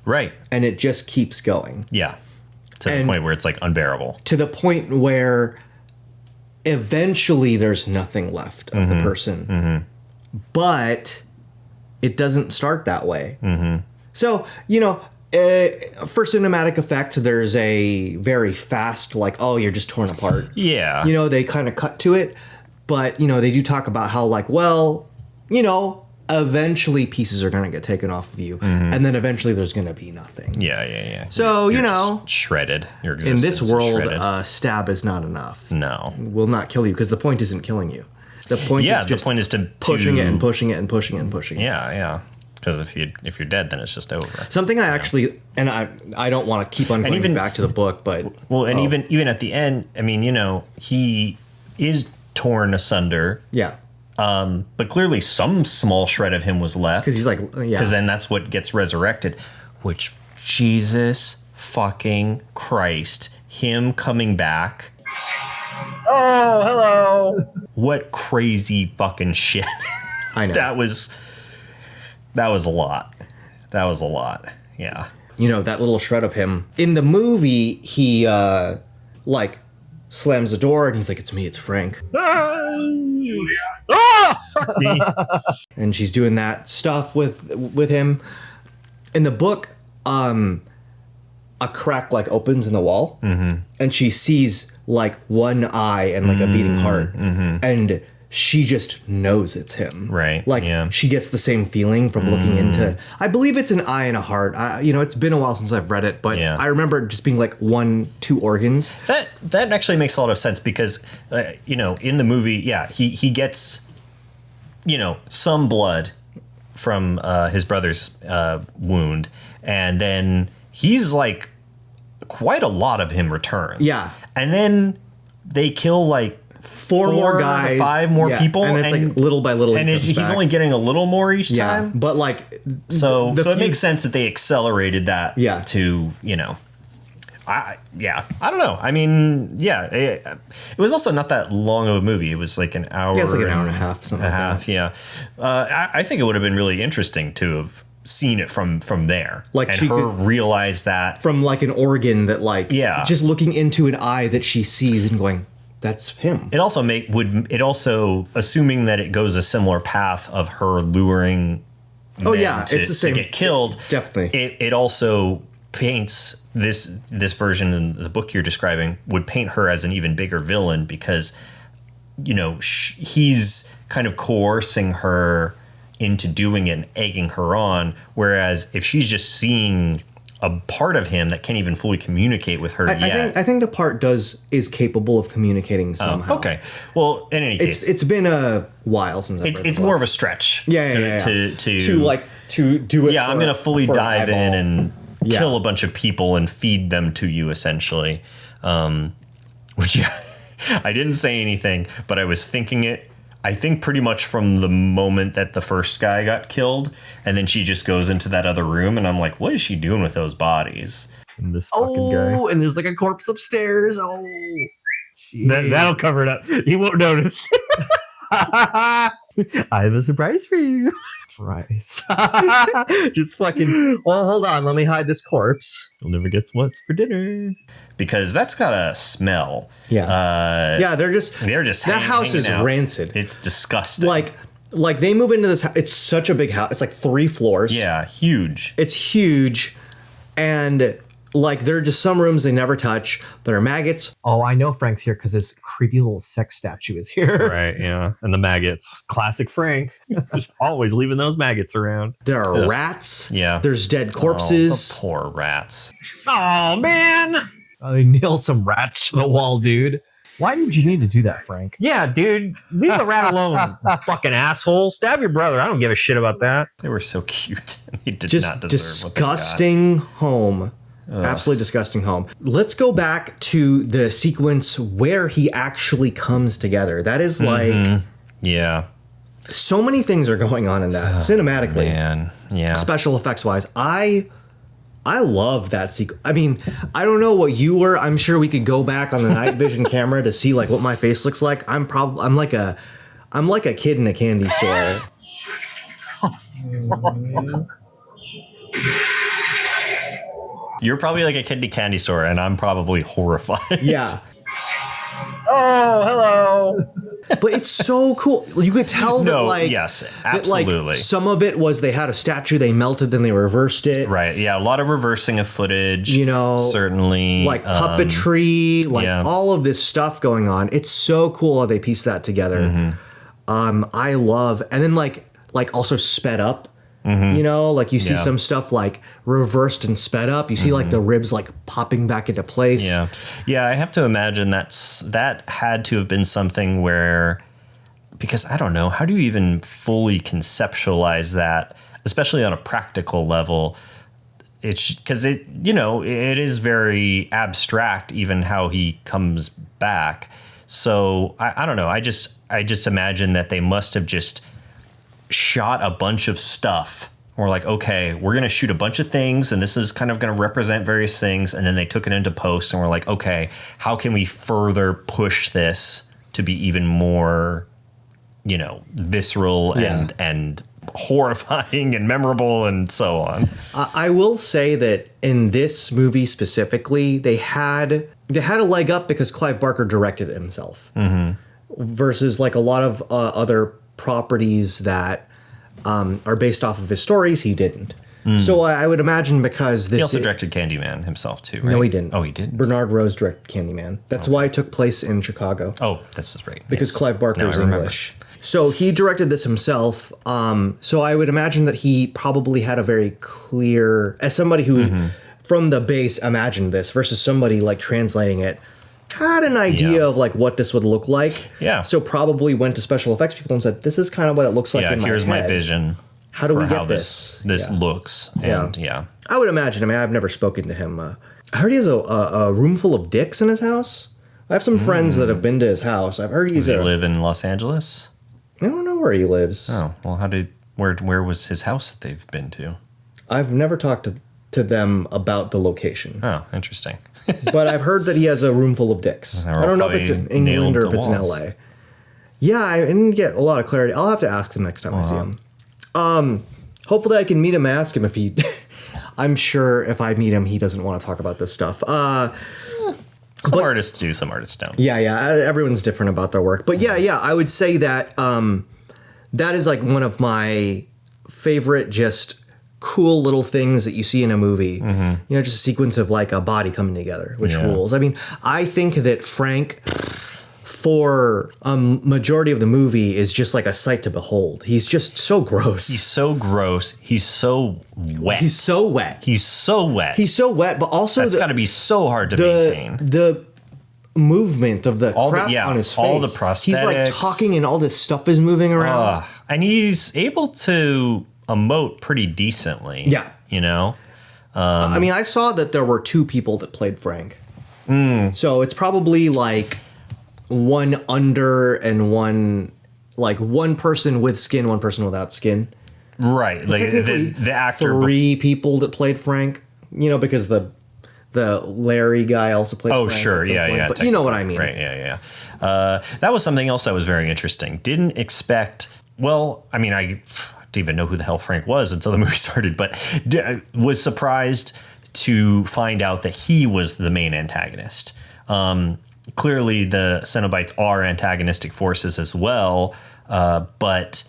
right, and it just keeps going. Yeah, to the point where it's like unbearable. To the point where eventually there's nothing left of the person, but it doesn't start that way. So for cinematic effect, there's a very fast, like, oh, you're just torn apart. Yeah. They kind of cut to it, but, they do talk about how, like, well, eventually pieces are going to get taken off of you, and then eventually there's going to be nothing. Yeah. So, you're just shredded. Your in existence this world, shredded. stab is not enough. No. Will not kill you, because the point isn't killing you. The point is just the point is to pushing it and pushing it and pushing it and pushing it. Yeah. Because if you're dead, then it's just over. Something I actually, and I don't want to keep on going back to the book, but even at the end, I mean, he is torn asunder. Yeah. But clearly some small shred of him was left, because he's like, because then that's what gets resurrected. Which, Jesus fucking Christ, him coming back. Oh, hello. What crazy fucking shit. I know. That was a lot. Yeah. That little shred of him. In the movie, he, slams the door and he's like, it's me, it's Frank. Fuck me. And she's doing that stuff with him. In the book, a crack, opens in the wall. And she sees, one eye and, a beating heart. And she just knows it's him. Right. She gets the same feeling from looking into, I believe it's an eye and a heart. It's been a while since I've read it, but I remember it just being 1-2 organs. That actually makes a lot of sense because, in the movie, he gets, some blood from his brother's wound, and then he's quite a lot lot of him returns. Yeah. And then they kill four more guys, 5 more people, and it's little by little, and he's back. only getting a little more each time. But so it makes sense that they accelerated that. Yeah. To I don't know. I mean, it was also not that long of a movie. It was an hour. Yeah, it's an hour and a half. Something like that. Yeah. I think it would have been really interesting to have seen it from there, and she her realize that from an organ that just looking into an eye that she sees and going, that's him. It also assuming that it goes a similar path of her luring men it's the same. to get killed. Definitely. It also paints this version in the book you're describing would paint her as an even bigger villain because he's kind of coercing her into doing it and egging her on, whereas if she's just seeing a part of him that can't even fully communicate with her yet. I think the part is capable of communicating somehow. Okay. Well, in any case, it's been a while since I've read it's more of a stretch. To do it. Yeah, I'm gonna fully dive in and Yeah. kill a bunch of people and feed them to you, essentially. Which I didn't say anything, but I was thinking it. I think pretty much from the moment that the first guy got killed, and then she just goes into that other room, and I'm like, what is she doing with those bodies? And this fucking guy. And there's a corpse upstairs. Oh, that'll cover it up. He won't notice. I have a surprise for you. Surprise. Just fucking. Well, hold on. Let me hide this corpse. You'll never guess what's for dinner. Because that's got a smell. Yeah. Yeah, they're just that house is out. rancid. It's disgusting. Like they move into this house. It's such a big house. It's like 3 floors. Yeah, huge. It's huge. And like there are just some rooms they never touch. There are maggots. Oh, I know Frank's here because his creepy little sex statue is here. Right, yeah. And the maggots. Classic Frank. Just always leaving those maggots around. There are rats. Yeah. There's dead corpses. Oh, the poor rats. Oh, man. They nailed some rats to the wall, dude. Why did you need to do that, Frank? Yeah, dude. Leave the rat alone, fucking asshole. Stab your brother. I don't give a shit about that. They were so cute. They did Just not deserve disgusting home. Absolutely disgusting home. Let's go back to the sequence where he actually comes together. That is like Yeah. so many things are going on in that cinematically. Man. Yeah. Special effects wise. I love that sequence. I mean, I don't know what you were. I'm sure we could go back on the night vision camera to see like what my face looks like. I'm like a kid in a candy store. You're probably like a kid in a candy store, and I'm probably horrified. Yeah. Oh, hello. But it's so cool. You could tell that like yes, that, like, absolutely. some of it was they had a statue, they melted, then they reversed it. Right. Yeah. A lot of reversing of footage. You know, certainly like puppetry, like yeah. all of this stuff going on. It's so cool how they piece that together. I love, and then like also sped up. You know, like you see some stuff like reversed and sped up. You see like the ribs like popping back into place. Yeah. Yeah, I have to imagine that had to have been something where, because I don't know, how do you even fully conceptualize that, especially on a practical level? It's because it is very abstract, even how he comes back. So I don't know. I just imagine that they must have just shot a bunch of stuff. We're like, okay, we're going to shoot a bunch of things, and this is kind of going to represent various things. And then they took it into post, and we're like, okay, how can we further push this to be even more, visceral and horrifying and memorable and so on. I will say that in this movie specifically, they had a leg up because Clive Barker directed it himself, versus like a lot of other properties that are based off of his stories. He didn't. So I would imagine because this... He also directed Candyman himself too, right? No, he didn't. Oh, he did? Bernard Rose directed Candyman. That's why it took place in Chicago. Oh, this is right. Because yes. Clive Barker is Now I remember. English. So he directed this himself. So I would imagine that he probably had a very clear... As somebody who, from the base, imagined this versus somebody like translating it, had an idea of like what this would look like. Yeah. So probably went to special effects people and said, this is kind of what it looks like in my head. Here's my vision. How do we for get how this? This looks. And I would imagine. I mean, I've never spoken to him. I heard he has a room full of dicks in his house. I have some friends that have been to his house. I've heard Does he live in Los Angeles? I don't know where he lives. Oh, well, where was his house that they've been to? I've never talked to them about the location. Oh, interesting. But I've heard that he has a room full of dicks. I don't know if it's in England or if it's in LA. Yeah, I didn't get a lot of clarity. I'll have to ask him next time I see him. Hopefully I can meet him and ask him if he... I'm sure if I meet him, he doesn't want to talk about this stuff. Some artists do, some artists don't. Yeah. Everyone's different about their work. But yeah, I would say that that is like one of my favorite just cool little things that you see in a movie. Just a sequence of like a body coming together, which rules. I mean, I think that Frank, for a majority of the movie, is just like a sight to behold. He's just so gross. He's so gross. He's so wet. He's so wet. He's so wet. But also that's got to be so hard to maintain. The movement of the crap on his face. All the prosthetics. He's like talking and all this stuff is moving around. And he's able to emote pretty decently. Yeah. I mean, I saw that there were 2 people that played Frank. So it's probably like one under and one person with skin, one person without skin. Right. Like the actor. 3 people that played Frank, because the Larry guy also played Frank. Oh, sure. Yeah. But you know what I mean. Right. Yeah. That was something else that was very interesting. Didn't expect well, I mean, I didn't even know who the hell Frank was until the movie started, but was surprised to find out that he was the main antagonist. Clearly, the Cenobites are antagonistic forces as well, but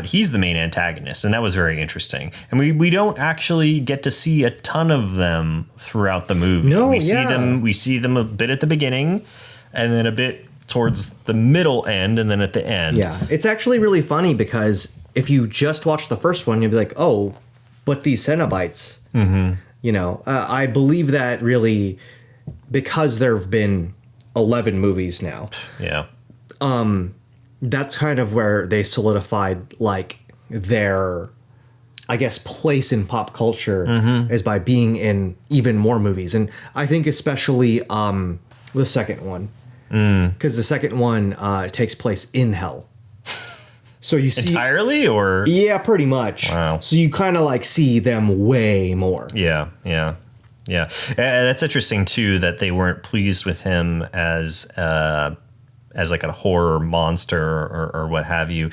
he's the main antagonist, and that was very interesting. And we don't actually get to see a ton of them throughout the movie. No, we see them a bit at the beginning, and then a bit towards the middle end, and then at the end. Yeah, it's actually really funny because if you just watch the first one, you'd be like, oh, but these Cenobites. Mm-hmm. You know, I believe that really because there have been 11 movies now. Yeah. That's kind of where they solidified like their, I guess, place in pop culture is by being in even more movies. And I think especially the second one, because the second one takes place in hell. So you see entirely, or yeah, pretty much. Wow. So you kind of like see them way more. Yeah. That's interesting too, that they weren't pleased with him as like a horror monster or what have you,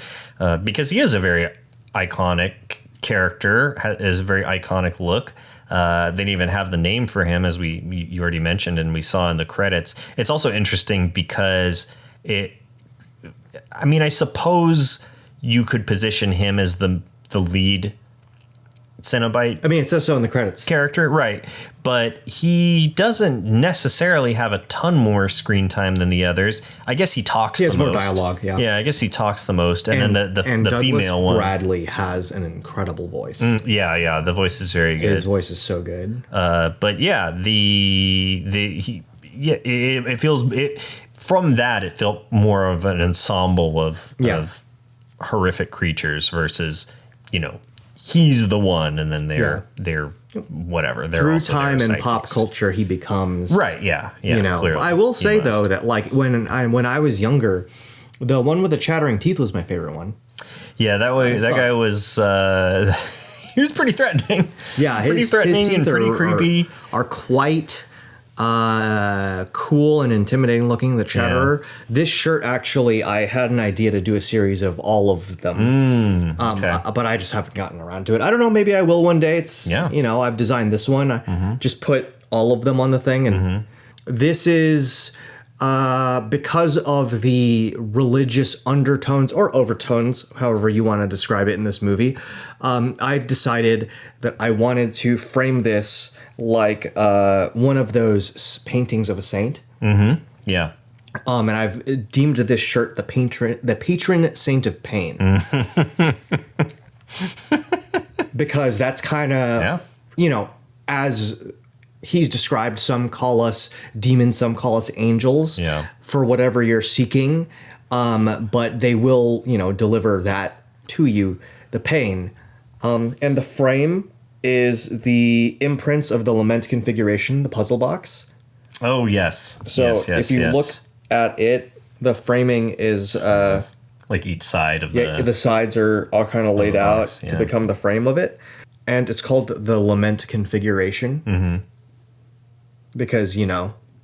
because he is a very iconic character, has a very iconic look. They didn't even have the name for him, as you already mentioned, and we saw in the credits. It's also interesting because I suppose you could position him as the lead Cenobite. I mean, it says so in the credits. Character, right. But he doesn't necessarily have a ton more screen time than the others. I guess he talks the most. He has more dialogue, yeah. Yeah, I guess he talks the most. And then the Douglas female one. Bradley has an incredible voice. Yeah, the voice is very good. His voice is so good. But yeah, it feels... From that, it felt more of an ensemble of horrific creatures versus, he's the one, and then they're whatever. They're through also time and sidekicks. Pop culture, he becomes right. Yeah. Clearly. I will say though that like when I was younger, the one with the chattering teeth was my favorite one. Yeah, that guy was he was pretty threatening. Yeah, his teeth and pretty creepy. Are quite cool and intimidating looking. The Chatterer. Yeah. This shirt actually, I had an idea to do a series of all of them, but I just haven't gotten around to it. I don't know. Maybe I will one day. It's I've designed this one. I just put all of them on the thing, and this is because of the religious undertones or overtones, however you want to describe it in this movie. I've decided that I wanted to frame this like one of those paintings of a saint. Mm-hmm. Yeah. And I've deemed this shirt the patron saint of pain. Because that's kind of, as he's described, some call us demons, some call us angels for whatever you're seeking. But they will, deliver that to you, the pain. And the frame is the imprints of the lament configuration, the puzzle box. Oh, yes. So if you look at it, the framing is... like each side of the sides are all kind of laid out to become the frame of it. And it's called the lament configuration. Mm-hmm. Because,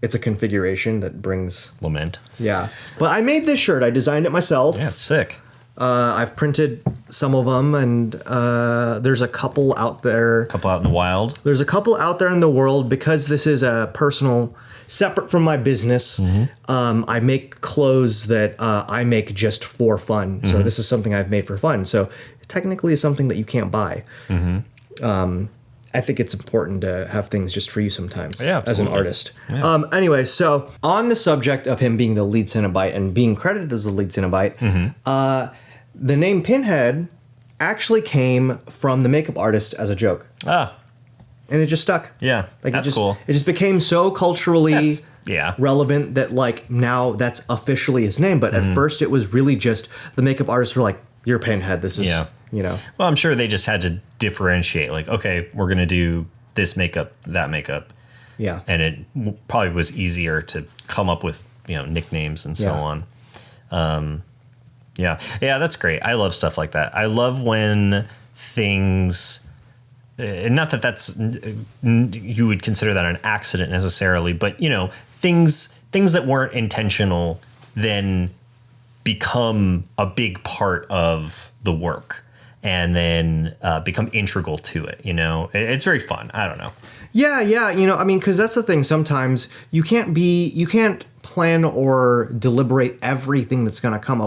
it's a configuration that brings... lament. Yeah. But I made this shirt. I designed it myself. Yeah, it's sick. I've printed some of them, and there's a couple out there. A couple out in the wild. There's a couple out there in the world because this is a personal, separate from my business. Mm-hmm. I make clothes that I make just for fun. So this is something I've made for fun. So technically it's something that you can't buy. Mm-hmm. I think it's important to have things just for you sometimes as an artist. Yeah. Anyway, so on the subject of him being the lead Cenobite and being credited as the lead Cenobite, the name Pinhead actually came from the makeup artist as a joke. Ah. And it just stuck. Yeah, like that's cool. It just became so culturally relevant that like now that's officially his name. But at first it was really just the makeup artists were like, you're Pinhead. This is, Well, I'm sure they just had to differentiate. Like, okay, we're going to do this makeup, that makeup. Yeah. And it probably was easier to come up with, nicknames and so on. Yeah, that's great. I love stuff like that. I love when things, not that that's, you would consider that an accident necessarily, but, things that weren't intentional then become a big part of the work and then become integral to it. You know, it's very fun. I don't know. Yeah. You know, I mean, because that's the thing. Sometimes you can't plan or deliberate everything that's going to come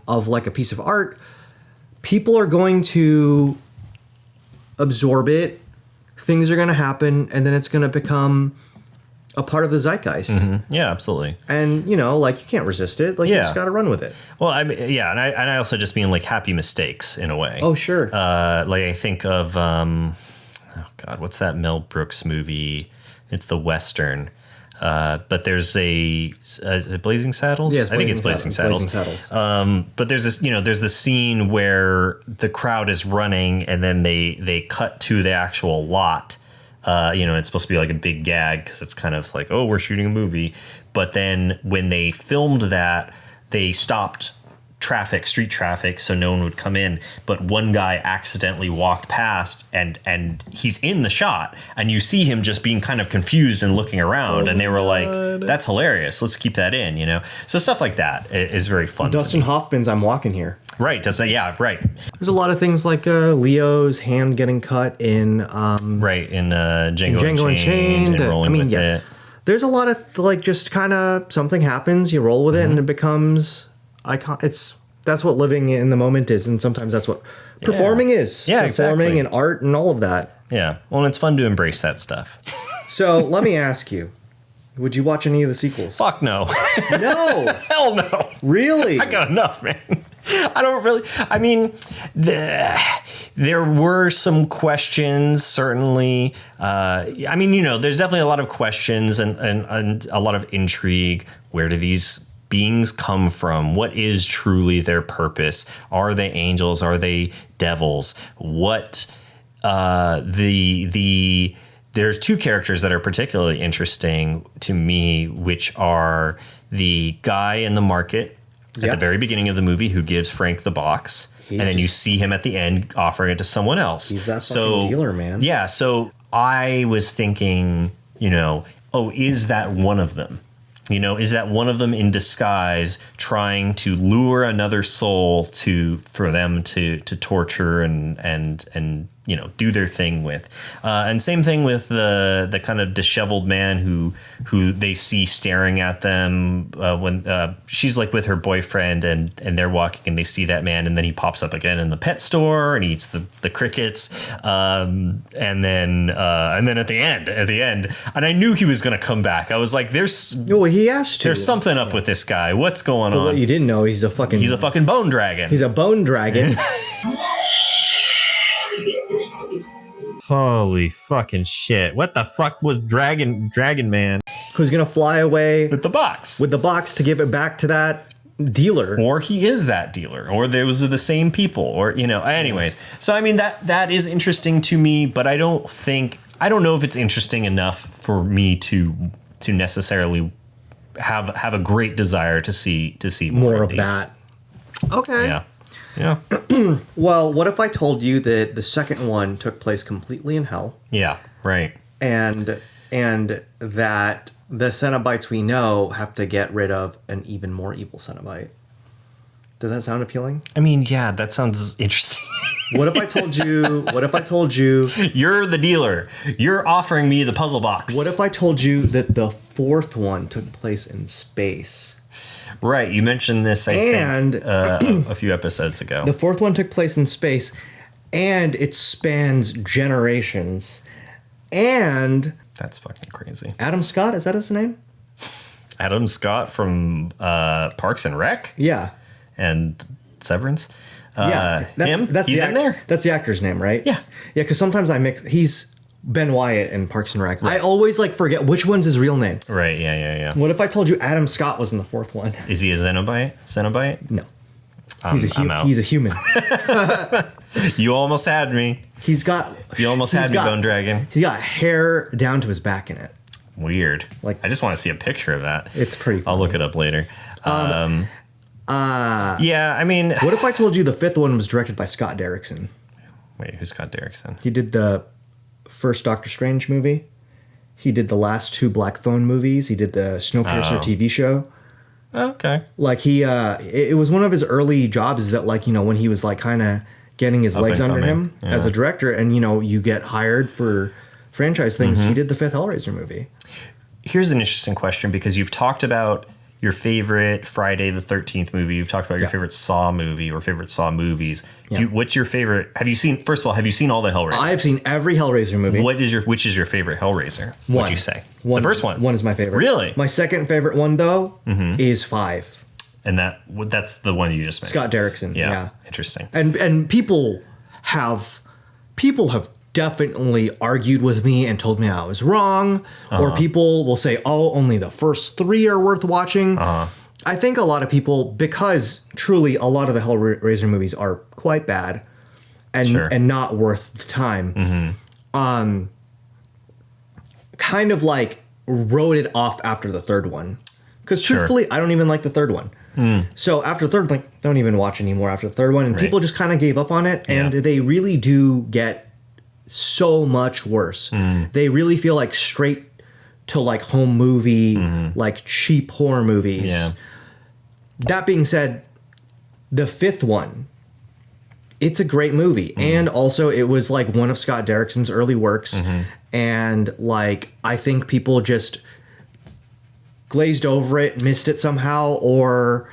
of like a piece of art. People are going to absorb it. Things are going to happen, and then it's going to become a part of the zeitgeist. Yeah, absolutely. And, you know, like, you can't resist it. Like, you just got to run with it. Well, and I also just mean like happy mistakes in a way. Oh, sure. Like I think of, oh God, what's that Mel Brooks movie? It's the Western. But there's is it Blazing Saddles? Yeah, I think it's Blazing Saddles. But there's this, you know, there's this scene where the crowd is running and then they cut to the actual lot. You know, it's supposed to be like a big gag because it's kind of like, oh, we're shooting a movie. But then when they filmed that, they stopped street traffic, so no one would come in. But one guy accidentally walked past and he's in the shot, and you see him just being kind of confused and looking around. And they were like, that's hilarious. Let's keep that in, you know? So stuff like that is very fun. Dustin Hoffman's I'm Walking Here. Right. Yeah, right. There's a lot of things like Leo's hand getting cut in right, in Django Unchained and rolling with it. There's a lot of like just kind of something happens, you roll with it, and it becomes that's what living in the moment is, and sometimes that's what performing is. Yeah, performing exactly. and art and all of that. Yeah. Well, it's fun to embrace that stuff. So let me ask you, would you watch any of the sequels? Fuck no. No. Hell no. Really? I got enough, man. I don't really. I mean, there were some questions, certainly. I mean, you know, there's definitely a lot of questions and a lot of intrigue. Where do these beings come from? What is truly their purpose? Are they angels? Are they devils? What there's two characters that are particularly interesting to me, which are the guy in the market at the very beginning of the movie who gives Frank the box, and then you see him at the end offering it to someone else. He's that fucking dealer, man. Yeah, so I was thinking, you know, oh, is that one of them? You know, is that one of them in disguise trying to lure another soul for them to torture and you know, do their thing with? And same thing with the kind of disheveled man who they see staring at them when she's like with her boyfriend and they're walking and they see that man, and then he pops up again in the pet store and he eats the crickets, and then at the end, and I knew he was going to come back. I was like, he has to. There's something up with this guy. What's going on? What you didn't know, he's a fucking bone dragon. He's a bone dragon. Holy fucking shit. What the fuck was Dragon Man? Who's going to fly away with the box to give it back to that dealer. Or he is that dealer, or those are the same people, or, you know, anyways. So, I mean, that is interesting to me, but I don't know if it's interesting enough for me to necessarily have a great desire to see more of that. Okay. Yeah. Well, what if I told you that the second one took place completely in hell? Yeah, right. And that the Cenobites we know have to get rid of an even more evil Cenobite. Does that sound appealing? I mean, yeah, that sounds interesting. What if I told you you're the dealer, you're offering me the puzzle box? What if I told you that the fourth one took place in space? Right, you mentioned this, I think, a few episodes ago. The fourth one took place in space, and it spans generations. And that's fucking crazy. Adam Scott, is that his name? Adam Scott from Parks and Rec? Yeah. And Severance? Yeah. That's He's in there? That's the actor's name, right? Yeah. Yeah, because sometimes I mix... He's Ben Wyatt in Parks and Rec. Right. I always forget which one's his real name. Right, yeah. What if I told you Adam Scott was in the fourth one? Is he a Cenobite? No. He's a human. You almost had me. You almost had me, Bone Dragon. He's got hair down to his back in it. Weird. I just want to see a picture of that. It's pretty funny. I'll look it up later. Yeah, I mean... What if I told you the fifth one was directed by Scott Derrickson? Wait, who's Scott Derrickson? He did the first Doctor Strange movie. He did the last two Black Phone movies. He did the Snowpiercer TV show. Okay. Like it was one of his early jobs that like, when he was like kind of getting his legs under him as a director, and you get hired for franchise things. He did the 5th Hellraiser movie. Here's an interesting question, because you've talked about your favorite Friday the 13th movie. You've talked about your favorite Saw movie or favorite Saw movies. Yeah. What's your favorite? First of all, have you seen all the Hellraisers? I've seen every Hellraiser movie. Which is your favorite Hellraiser? What'd you say? The first one. One is my favorite. Really? My second favorite one, though, is 5. And that's the one you just mentioned. Scott Derrickson. Yeah. Interesting. And people have definitely argued with me and told me I was wrong, or people will say, "Oh, only the first 3 are worth watching." I think a lot of people, because truly a lot of the Hellraiser movies are quite bad and not worth the time, kind of like wrote it off after the third one. Because truthfully, I don't even like the third one. So after the third, like, don't even watch anymore after the third one, and people just kind of gave up on it, and they really do get so much worse. They really feel like straight to like home movie, like cheap horror movies. Yeah. That being said, the 5th one, it's a great movie, and also it was like one of Scott Derrickson's early works, and like I think people just glazed over it, missed it somehow, or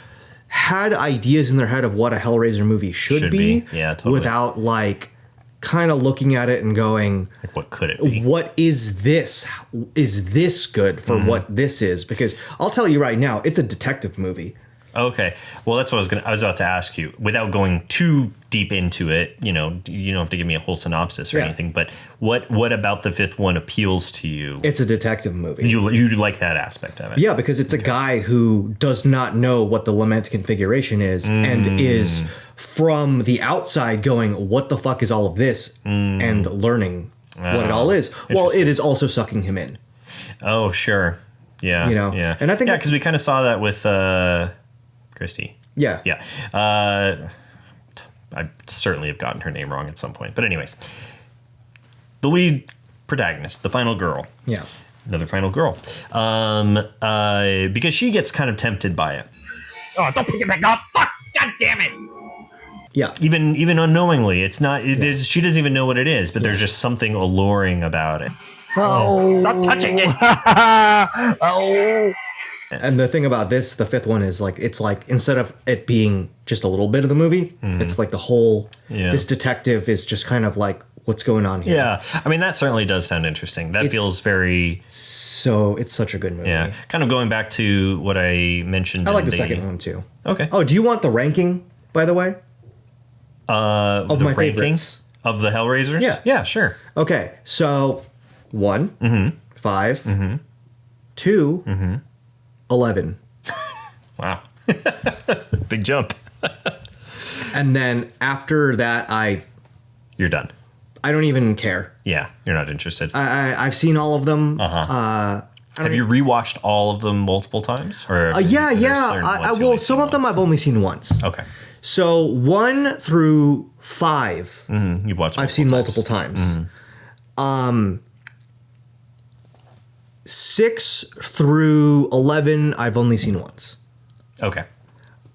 had ideas in their head of what a Hellraiser movie should be. Yeah, totally. Without like kind of looking at it and going, like, what could it be? What is this? Is this good for what this is? Because I'll tell you right now, it's a detective movie. Okay. Well, that's what I was about to ask you. Without going too deep into it, you don't have to give me a whole synopsis or anything, but what about the 5th one appeals to you? It's a detective movie. You like that aspect of it? Yeah, because it's a guy who does not know what the lament configuration is and is from the outside going, what the fuck is all of this? And learning what it all is. Well, it is also sucking him in. Oh, sure. Yeah. Yeah. And I think because we kind of saw that with Christy. Yeah. Yeah. I certainly have gotten her name wrong at some point. But anyways, the lead protagonist, the final girl. Yeah. Another final girl. Because she gets kind of tempted by it. Oh, don't pick it back up. Fuck. God damn it. Yeah. Even unknowingly. It's not, she doesn't even know what it is, but there's just something alluring about it. Oh. Stop touching it. Oh. And the thing about this, the 5th one, is like, it's like, instead of it being just a little bit of the movie, it's like the whole, this detective is just kind of like, what's going on here? Yeah. I mean, that certainly does sound interesting. That feels very... So, it's such a good movie. Yeah. Kind of going back to what I mentioned. I like the second one, too. Okay. Oh, do you want the ranking, by the way? Of my favorites. Of the Hellraisers? Yeah. Yeah, sure. Okay. So, 1, 5, 2, 11. Wow. Big jump. And then after that, You're done. I don't even care. Yeah, you're not interested. I've seen all of them. Have you rewatched all of them multiple times? Or yeah. Well, some of them I've only seen once. Okay. So 1 through 5, you've watched. I've seen multiple times. 6 through 11, I've only seen once. Okay.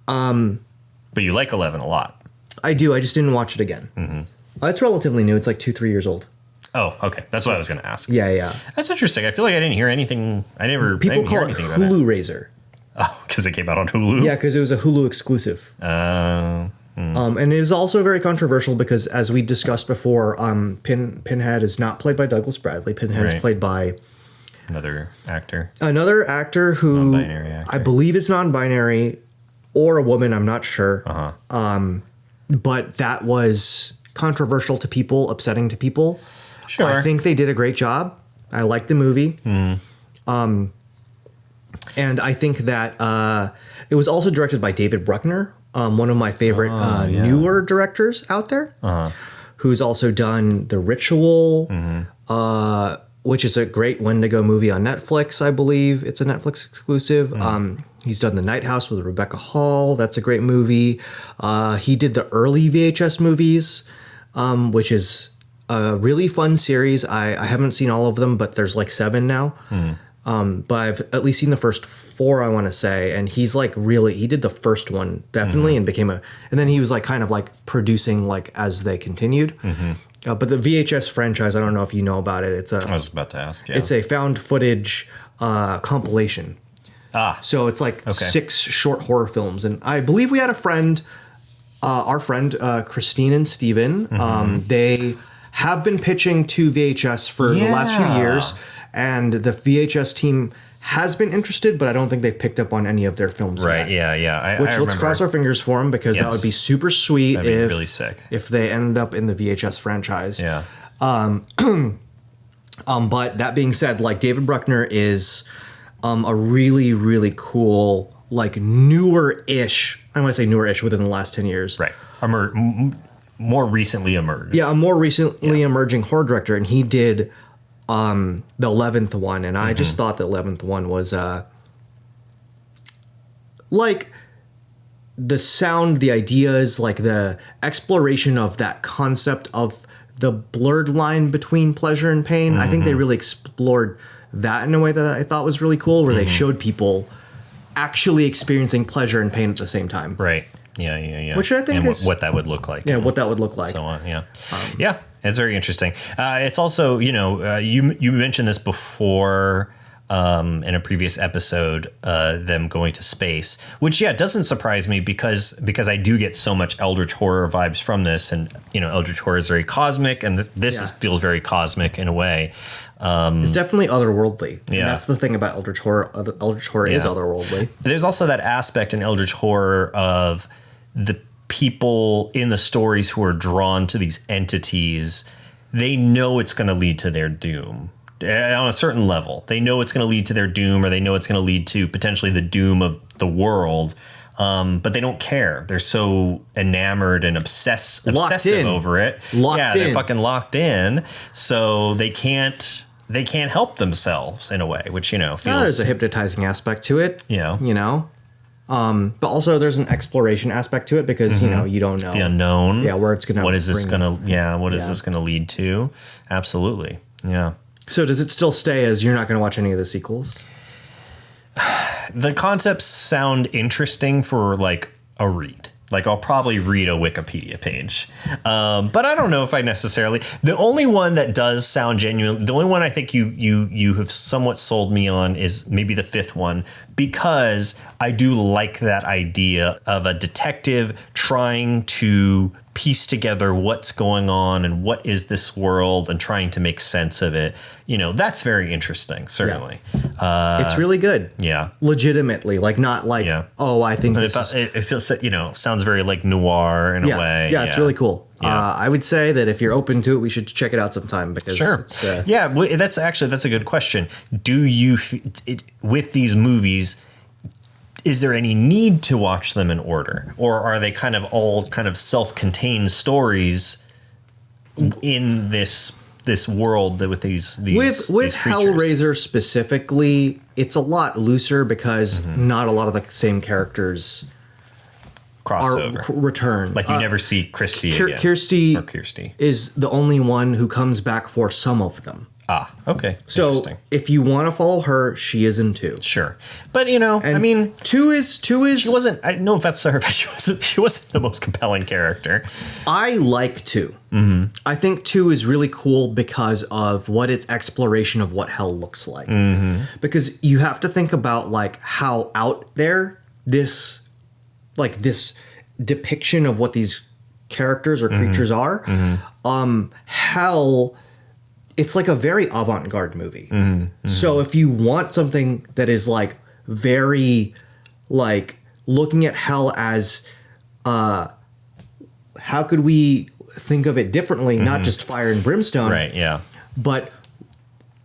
But you like 11 a lot. I do. I just didn't watch it again. It's relatively new. It's like 2-3 years old. Oh, okay. That's what I was going to ask. Yeah. That's interesting. I feel like I didn't hear anything. People call it Hulu Raiser. Oh, because it came out on Hulu? Yeah, because it was a Hulu exclusive. And it was also very controversial because, as we discussed before, Pinhead is not played by Douglas Bradley. Pinhead is played by another actor who non-binary actor. I believe is non-binary or a woman. I'm not sure. But that was controversial to people, upsetting to people. Sure. I think they did a great job. I liked the movie. And I think that it was also directed by David Bruckner, one of my favorite newer directors out there, who's also done The Ritual, which is a great Wendigo movie on Netflix, I believe. It's a Netflix exclusive. He's done The Night House with Rebecca Hall. That's a great movie. He did the early VHS movies, which is a really fun series. I haven't seen all of them, but there's like 7 now. But I've at least seen the first 4, I want to say, and he's like he did the first one definitely and became and then he was like kind of like producing like as they continued. But the VHS franchise, I don't know if you know about it. I was about to ask. Yeah. It's a found footage compilation. So it's like 6 short horror films, and I believe we had a friend, our friend Christine and Steven. They have been pitching to VHS for the last few years, and the VHS team has been interested, but I don't think they've picked up on any of their films yet. Which let's cross our fingers for them, because that would be super sweet. That'd be really sick if they ended up in the VHS franchise. Yeah. But that being said, like David Bruckner is a really, really cool, like newer-ish. I want to say newer-ish within the last 10 years. Right. More recently emerged. Yeah, a more recently emerging horror director, and he did the 11th one, and I just thought the 11th one was like the sound, the ideas, like the exploration of that concept of the blurred line between pleasure and pain. I think they really explored that in a way that I thought was really cool, where they showed people actually experiencing pleasure and pain at the same time. Right. Yeah. Which I think is what that would look like. Yeah, what that would look like. So on. Yeah. Yeah. It's very interesting. It's also, you mentioned this before in a previous episode, them going to space, which doesn't surprise me because I do get so much eldritch horror vibes from this, and eldritch horror is very cosmic, and this feels very cosmic in a way. It's definitely otherworldly. Yeah. And that's the thing about eldritch horror. Eldritch horror is otherworldly. There's also that aspect in eldritch horror of the people in the stories who are drawn to these entities. They know it's going to lead to their doom. On a certain level, they know it's going to lead to their doom, or they know it's going to lead to potentially the doom of the world, but they don't care. They're so enamored and obsessive over it. They're fucking locked in, so they can't help themselves in a way, which feels there's a hypnotizing aspect to it. But also there's an exploration aspect to it, because you don't know the unknown. Where it's gonna. What is this gonna? What is this gonna lead to? Absolutely. Yeah. So does it still stay as you're not going to watch any of the sequels? The concepts sound interesting for like a read. Like I'll probably read a Wikipedia page, but I don't know if I necessarily. The only one that does sound genuine, the only one I think you have somewhat sold me on is maybe the 5th one, because I do like that idea of a detective trying to piece together what's going on and what is this world and trying to make sense of it. That's very interesting, certainly. It's really good. Yeah. Legitimately, like not like, I think it feels, sounds very like noir in a way. Yeah, it's really cool. Yeah. I would say that if you're open to it, we should check it out sometime, because it's, that's a good question. Do you, with these movies, is there any need to watch them in order, or are they kind of all kind of self-contained stories in this world with these with Hellraiser specifically? It's a lot looser, because not a lot of the same characters return. Like you never see Christy again. Kirsty is the only one who comes back for some of them. Okay. So if you want to follow her, she is in 2. Sure, but I mean, 2 is she wasn't. I know if that's her, but she wasn't the most compelling character. I like 2. I think 2 is really cool because of what its exploration of what hell looks like. Because you have to think about like how out there this depiction of what these characters or creatures are. Hell. It's like a very avant-garde movie. So if you want something that is like very like looking at hell as how could we think of it differently, not just fire and brimstone, right? Yeah, but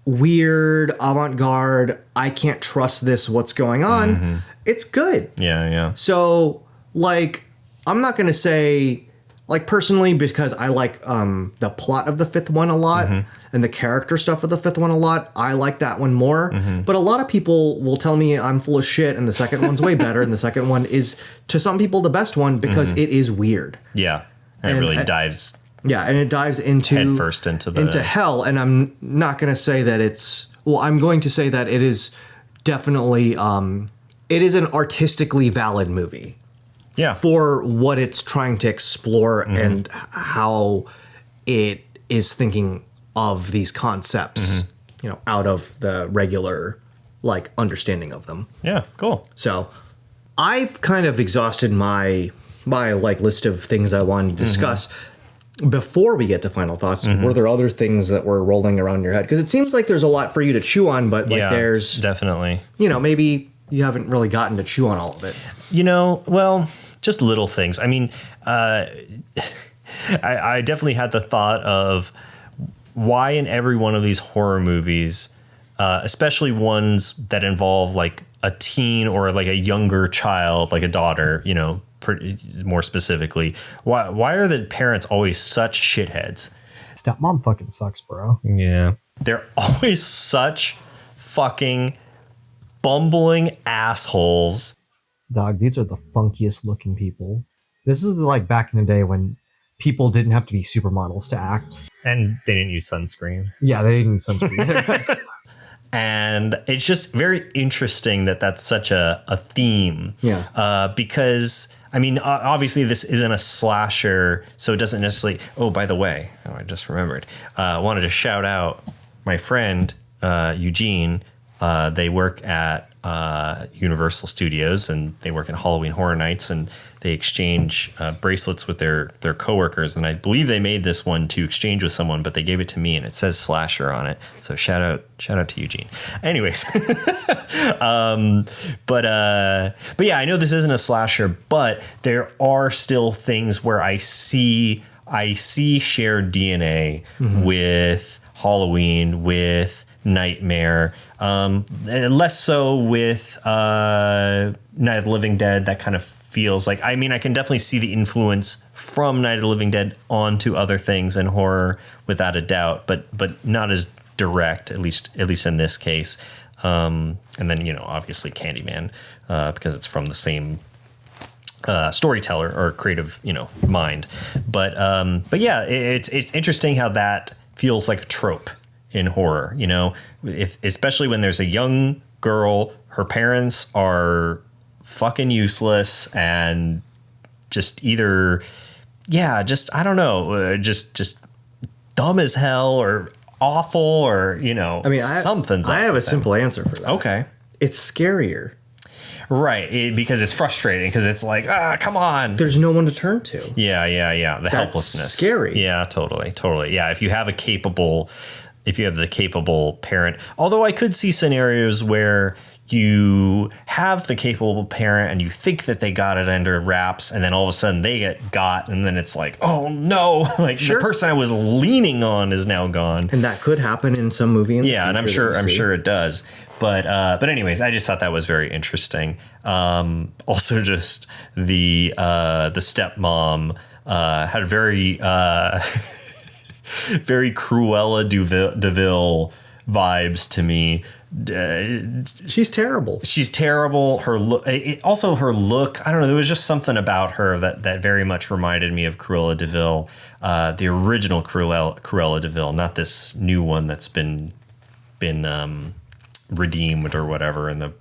weird, avant-garde, I can't trust this, what's going on. It's good. Yeah. So like I'm not gonna say, like, personally, because I like the plot of the 5th one a lot and the character stuff of the 5th one a lot, I like that one more. But a lot of people will tell me I'm full of shit and the second one's way better, and the second one is, to some people, the best one because it is weird. Yeah, and it really dives. Yeah, and it dives into head first into hell, and I'm not going to say that it's Well, I'm going to say that it is definitely it is an artistically valid movie. Yeah. For what it's trying to explore and how it is thinking of these concepts, out of the regular like understanding of them. Yeah, cool. So I've kind of exhausted my like list of things I wanted to discuss. Before we get to final thoughts, were there other things that were rolling around your head? Because it seems like there's a lot for you to chew on, but like there's definitely, maybe you haven't really gotten to chew on all of it. Well, just little things. I mean, I definitely had the thought of why in every one of these horror movies, especially ones that involve like a teen or like a younger child, like a daughter, more specifically, why are the parents always such shitheads? Stepmom fucking sucks, bro. Yeah. They're always such fucking bumbling assholes. Dog, these are the funkiest looking people. This is like back in the day when people didn't have to be supermodels to act. And they didn't use sunscreen. Yeah, they didn't use sunscreen. And it's just very interesting that that's such a theme. Yeah. Because, I mean, obviously this isn't a slasher, so it doesn't necessarily... Oh, by the way, I just remembered. I wanted to shout out my friend, Eugene. They work at Universal Studios, and they work at Halloween Horror Nights, and they exchange bracelets with their coworkers. And I believe they made this one to exchange with someone, but they gave it to me, and it says slasher on it. So shout out to Eugene. Anyways, but yeah, I know this isn't a slasher, but there are still things where I see shared DNA with Halloween, with Nightmare, less so with Night of the Living Dead. That kind of feels like, I mean, I can definitely see the influence from Night of the Living Dead onto other things in horror without a doubt, but not as direct, at least in this case. And then, obviously Candyman, because it's from the same storyteller or creative, mind. But yeah, it's interesting how that feels like a trope in horror, especially when there's a young girl, her parents are fucking useless and just either, I don't know, just dumb as hell or awful or, something's. I have a simple answer for that. Okay. It's scarier. Right, because it's frustrating, because it's like, come on. There's no one to turn to. Yeah. The helplessness. Scary. Yeah, totally. Yeah, if you have the capable parent. Although I could see scenarios where you have the capable parent and you think that they got it under wraps, and then all of a sudden they get got, and then it's like, oh no, like the person I was leaning on is now gone. And that could happen in some movie. And I'm sure it does. But anyways, I just thought that was very interesting. Also, just the stepmom had very very Cruella DeVille vibes to me. She's terrible. Her look. Also, her look. I don't know. There was just something about her that very much reminded me of Cruella DeVille, the original Cruella DeVille, not this new one that's been redeemed or whatever in the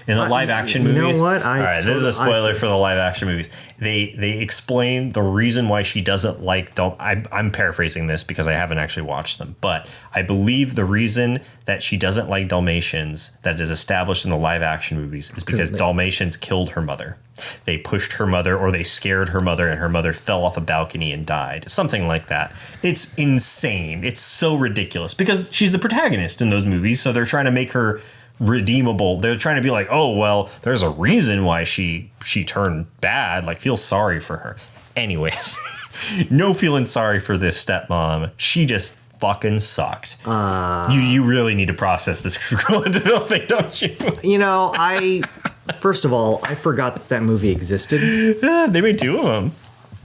live action movies. You know what? All right, this is a spoiler for the live action movies. They explain the reason why she doesn't like I'm paraphrasing this because I haven't actually watched them, but I believe the reason that she doesn't like Dalmatians that is established in the live action movies is because Dalmatians killed her mother. They pushed her mother, or they scared her mother, and her mother fell off a balcony and died. Something like that. It's insane. It's so ridiculous because she's the protagonist in those movies, so they're trying to make her redeemable. They're trying to be like, oh, well, there's a reason why she turned bad. Like, feel sorry for her. Anyways, no feeling sorry for this stepmom. She just fucking sucked. You really need to process this Cruella DeVille thing, don't you? First of all, I forgot that movie existed. They made two of them.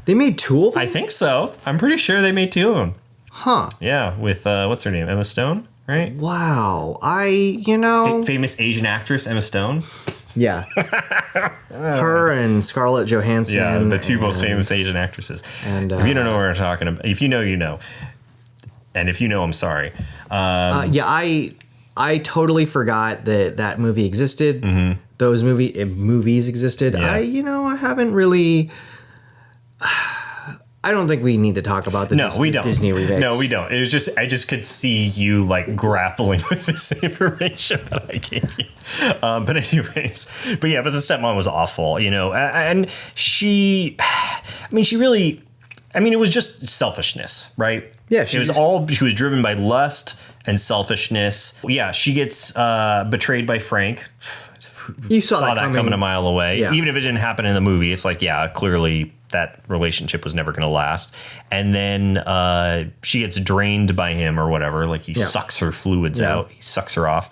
They made two of them? I think so. I'm pretty sure they made two of them. Huh. Yeah, with, what's her name? Emma Stone, right? Wow. Famous Asian actress, Emma Stone. Yeah. Her and Scarlett Johansson. Yeah, the two most famous Asian actresses. And if you don't know what we're talking about, if you know, you know. And if you know, I'm sorry. I totally forgot that movie existed. Mm-hmm. Those movies existed. Yeah. I haven't really. I don't think we need to talk about the Disney remakes. No, we don't. It was just I just could see you like grappling with this information that I gave you. But anyways, but the stepmom was awful, and she really, it was just selfishness, right? Yeah, she was driven by lust and selfishness. Yeah, she gets betrayed by Frank. You saw that coming a mile away. Yeah. Even if it didn't happen in the movie, it's like, clearly that relationship was never going to last. And then she gets drained by him or whatever. Like he sucks her fluids out. He sucks her off.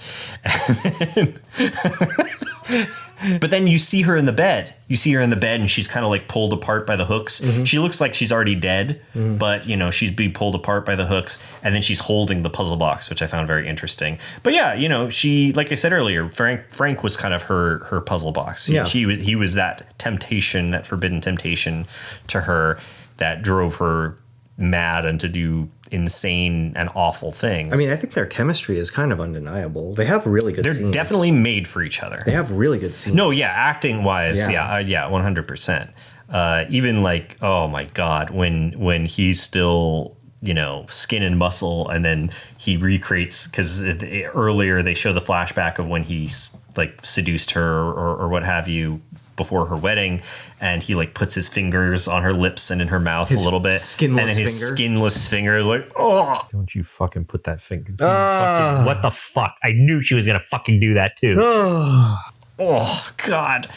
But then you see her in the bed. And she's kind of like pulled apart by the hooks. Mm-hmm. She looks like she's already dead, but she's being pulled apart by the hooks. And then she's holding the puzzle box, which I found very interesting. But she, like I said earlier, Frank was kind of her puzzle box. Yeah. He was that temptation, that forbidden temptation to her that drove her mad and to do insane and awful things. I think their chemistry is kind of undeniable. They have really good scenes. They're definitely made for each other. They have really good scenes. No, acting wise, 100%. Even like, oh my God, when he's still, skin and muscle, and then he recreates, because earlier they show the flashback of when he's like seduced her or what have you before her wedding, and he like puts his fingers on her lips and in her mouth a little bit, skinless and then his finger. skinless finger is like, oh, Don't you fucking put that finger. What the fuck? I knew she was gonna fucking do that too. oh God,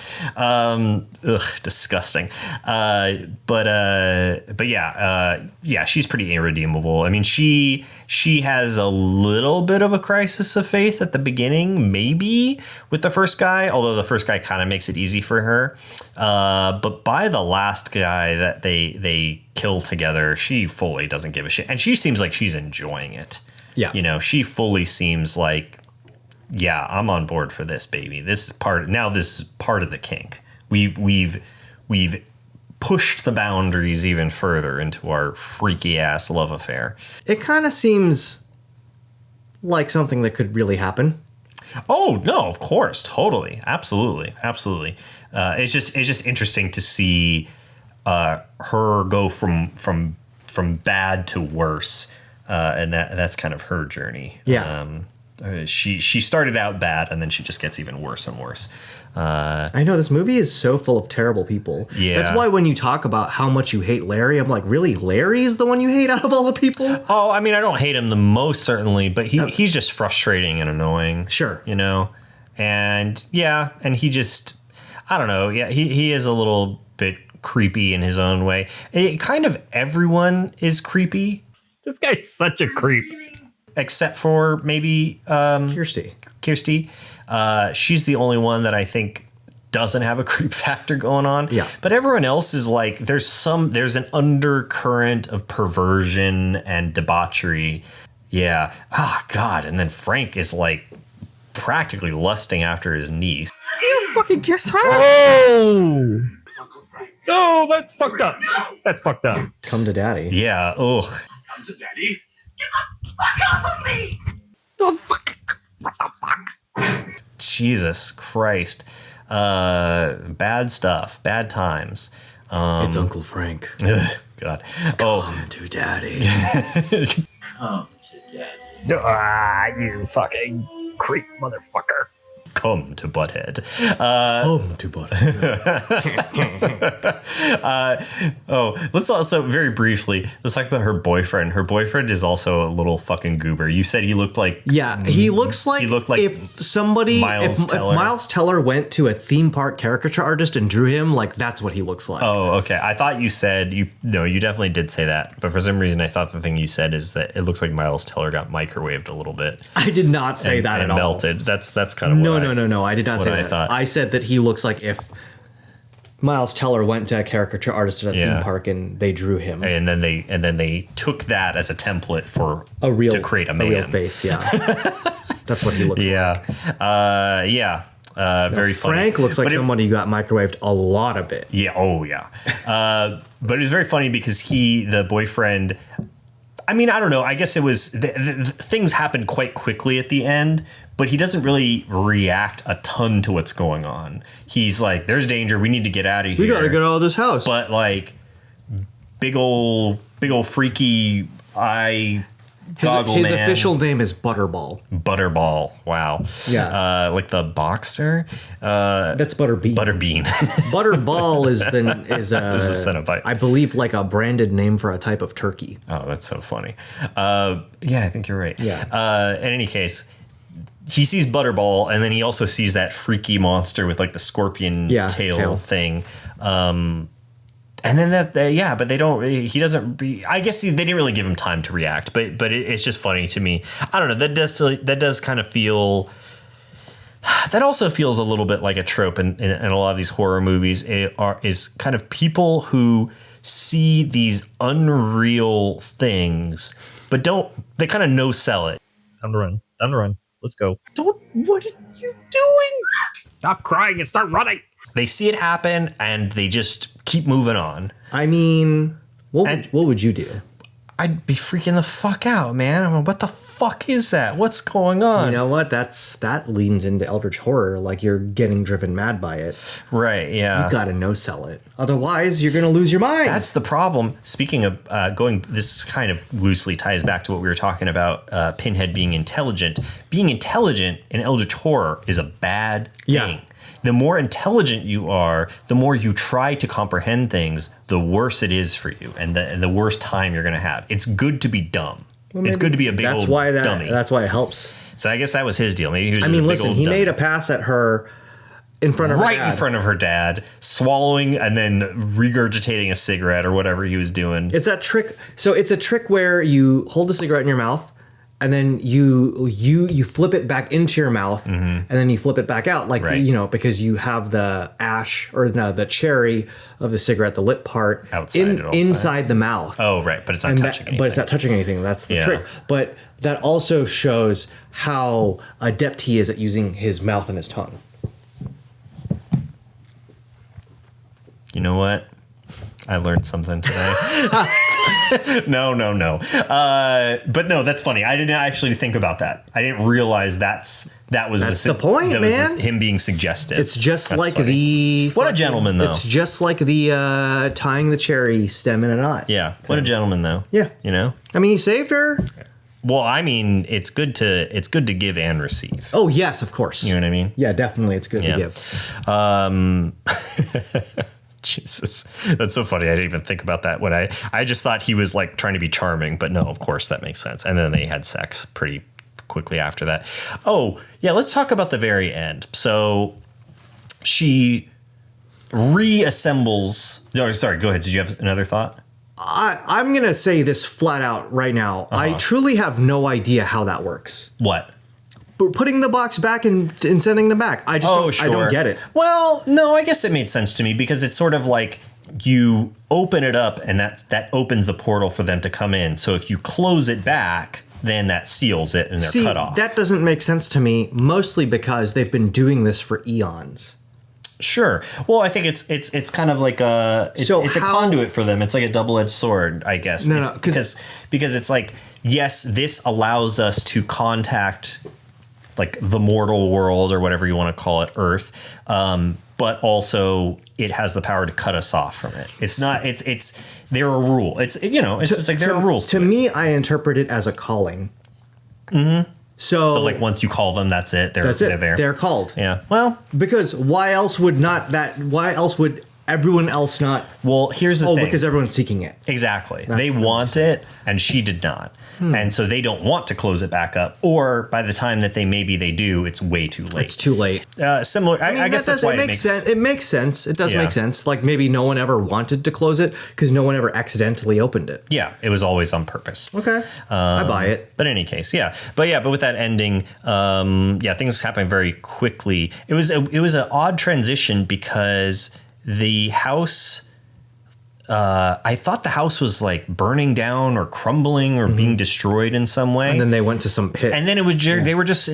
disgusting. But she's pretty irredeemable. She has a little bit of a crisis of faith at the beginning, maybe with the first guy, although the first guy kind of makes it easy for her. But by the last guy that they kill together, she fully doesn't give a shit, and she seems like she's enjoying it. Yeah, she fully seems like, yeah, I'm on board for this, baby. This is part of the kink. We've pushed the boundaries even further into our freaky ass love affair. it kind of seems like something that could really happen. Oh no, of course, totally, absolutely. It's just interesting to see her go from bad to worse, and that's kind of her journey. Yeah. She started out bad, and then she just gets even worse and worse. I know, this movie is so full of terrible people. Yeah. That's why when you talk about how much you hate Larry, I'm like, really? Larry is the one you hate out of all the people? Oh, I don't hate him the most, certainly, but he's just frustrating and annoying. Sure. And he just, I don't know. Yeah, he is a little bit creepy in his own way. Kind of everyone is creepy. This guy's such a creep. Except for maybe Kirsty. She's the only one that I think doesn't have a creep factor going on. Yeah. But everyone else is like, there's an undercurrent of perversion and debauchery. Yeah. Oh, God. And then Frank is like practically lusting after his niece. You fucking kiss her? Oh! No, that's fucked up. That's fucked up. Come to daddy. Yeah. Ugh. Come to daddy. The fuck? What the fuck? Jesus Christ. Bad stuff. Bad times. It's Uncle Frank. God. Come to daddy. Come to daddy. You fucking creep motherfucker. Come to Butthead. Come to Let's also very briefly, let's talk about her boyfriend. Her boyfriend is also a little fucking goober. You said he looked like... Yeah, he looked like if somebody, Miles if Teller. Miles Teller went to a theme park caricature artist and drew him, like that's what he looks like. Oh, okay. I thought you said, you definitely did say that. But for some reason, I thought the thing you said is that it looks like Miles Teller got microwaved a little bit. I did not say that and at all. melted. That's kind of what No. I did not say I that. thought. I said that he looks like if Miles Teller went to a caricature artist at a theme park and they drew him. And then they took that as a template for to create a man. A real face, yeah. That's what he looks like. Very funny. Frank looks like But somebody who got microwaved a lot of it. Yeah. Oh, yeah. But it was very funny because the boyfriend, I mean, I don't know. I guess it was things happened quite quickly at the end, but he doesn't really react a ton to what's going on. He's like, "There's danger. We need to get out of here. We gotta get out of this house." But like, big old freaky eye goggle his man. official name is Butterball. Butterball. Wow. Yeah. Like the boxer. That's Butterbean. Butterbean. Butterball is the Cenobite. I believe like a branded name for a type of turkey. Oh, that's so funny. Yeah, I think you're right. Yeah. In any case, he sees Butterball, and then he also sees that freaky monster with like the scorpion tail thing. And then but they don't. He doesn't. I guess they didn't really give him time to react. But it's just funny to me. I don't know. That does kind of feel. That also feels a little bit like a trope in a lot of these horror movies. Is kind of people who see these unreal things, but they kind of no sell it. Time to run. Let's go. What are you doing? Stop crying and start running. They see it happen and they just keep moving on. I mean, what would you do? I'd be freaking the fuck out, man. I mean, what the fuck is that? What's going on? You know what? That leans into eldritch horror. Like you're getting driven mad by it. Right, yeah. You gotta no sell it. Otherwise, you're gonna lose your mind. That's the problem. Speaking of this kind of loosely ties back to what we were talking about, Pinhead being intelligent. Being intelligent in eldritch horror is a bad thing. The more intelligent you are, the more you try to comprehend things, the worse it is for you, and the worse time you're going to have. It's good to be dumb. Well, it's good to be a big old dummy. That's why it helps. So I guess that was his deal. Maybe he was listen, he made a pass at her in front of her dad. In front of her dad, swallowing and then regurgitating a cigarette or whatever he was doing. It's that trick. So it's a trick where you hold the cigarette in your mouth, and then you flip it back into your mouth, and then you flip it back out, because you have the ash or the cherry of the cigarette, the lip part, inside the mouth. Oh, right, but it's not touching anything. But it's not touching anything. That's the trick. But that also shows how adept he is at using his mouth and his tongue. You know what? I learned something today. No. But no, that's funny. I didn't actually think about that. I didn't realize that's the point, man. Him being suggestive. It's just like funny. What a gentleman, though. It's just like the tying the cherry stem in a knot. Yeah. What a gentleman, though. Yeah. You know? I mean, he saved her. Well, I mean, it's good to give and receive. Oh, yes, of course. You know what I mean? Yeah, definitely. It's good to give. Jesus, that's so funny. I didn't even think about that when I just thought he was like trying to be charming, but no, of course that makes sense. And then they had sex pretty quickly after that. Oh yeah, let's talk about the very end. So she reassembles. Oh, sorry, go ahead. Did you have another thought? I'm gonna say this flat out right now. I truly have no idea how that works. What? Putting the box back and sending them back. I don't get it. Well, no, I guess it made sense to me because it's sort of like you open it up and that opens the portal for them to come in. So if you close it back, then that seals it and they're cut off. That doesn't make sense to me, mostly because they've been doing this for eons. Sure. Well, I think it's kind of like it's a conduit for them. It's like a double-edged sword, I guess. No, because it's like, yes, this allows us to contact like the mortal world or whatever you want to call it, Earth, but also it has the power to cut us off from it. It's not. It's they're a rule. It's just like there are rules. To me, I interpret it as a calling. Mm-hmm. So like once you call them, that's it. They're there. They're called. Yeah. Well, because why else would everyone else not? Well, here's the thing. Because everyone's seeking it. Exactly. They want it, and she did not. And so they don't want to close it back up. Or by the time that they do, it's way too late. It's too late. Similar. I guess that's why it makes sense. It makes sense. It does make sense. Like maybe no one ever wanted to close it because no one ever accidentally opened it. Yeah, it was always on purpose. Okay, I buy it. But in any case, yeah. But with that ending, things happen very quickly. It was an odd transition because the house. I thought the house was like burning down or crumbling or being destroyed in some way. And then they went to some pit. And then it was they were just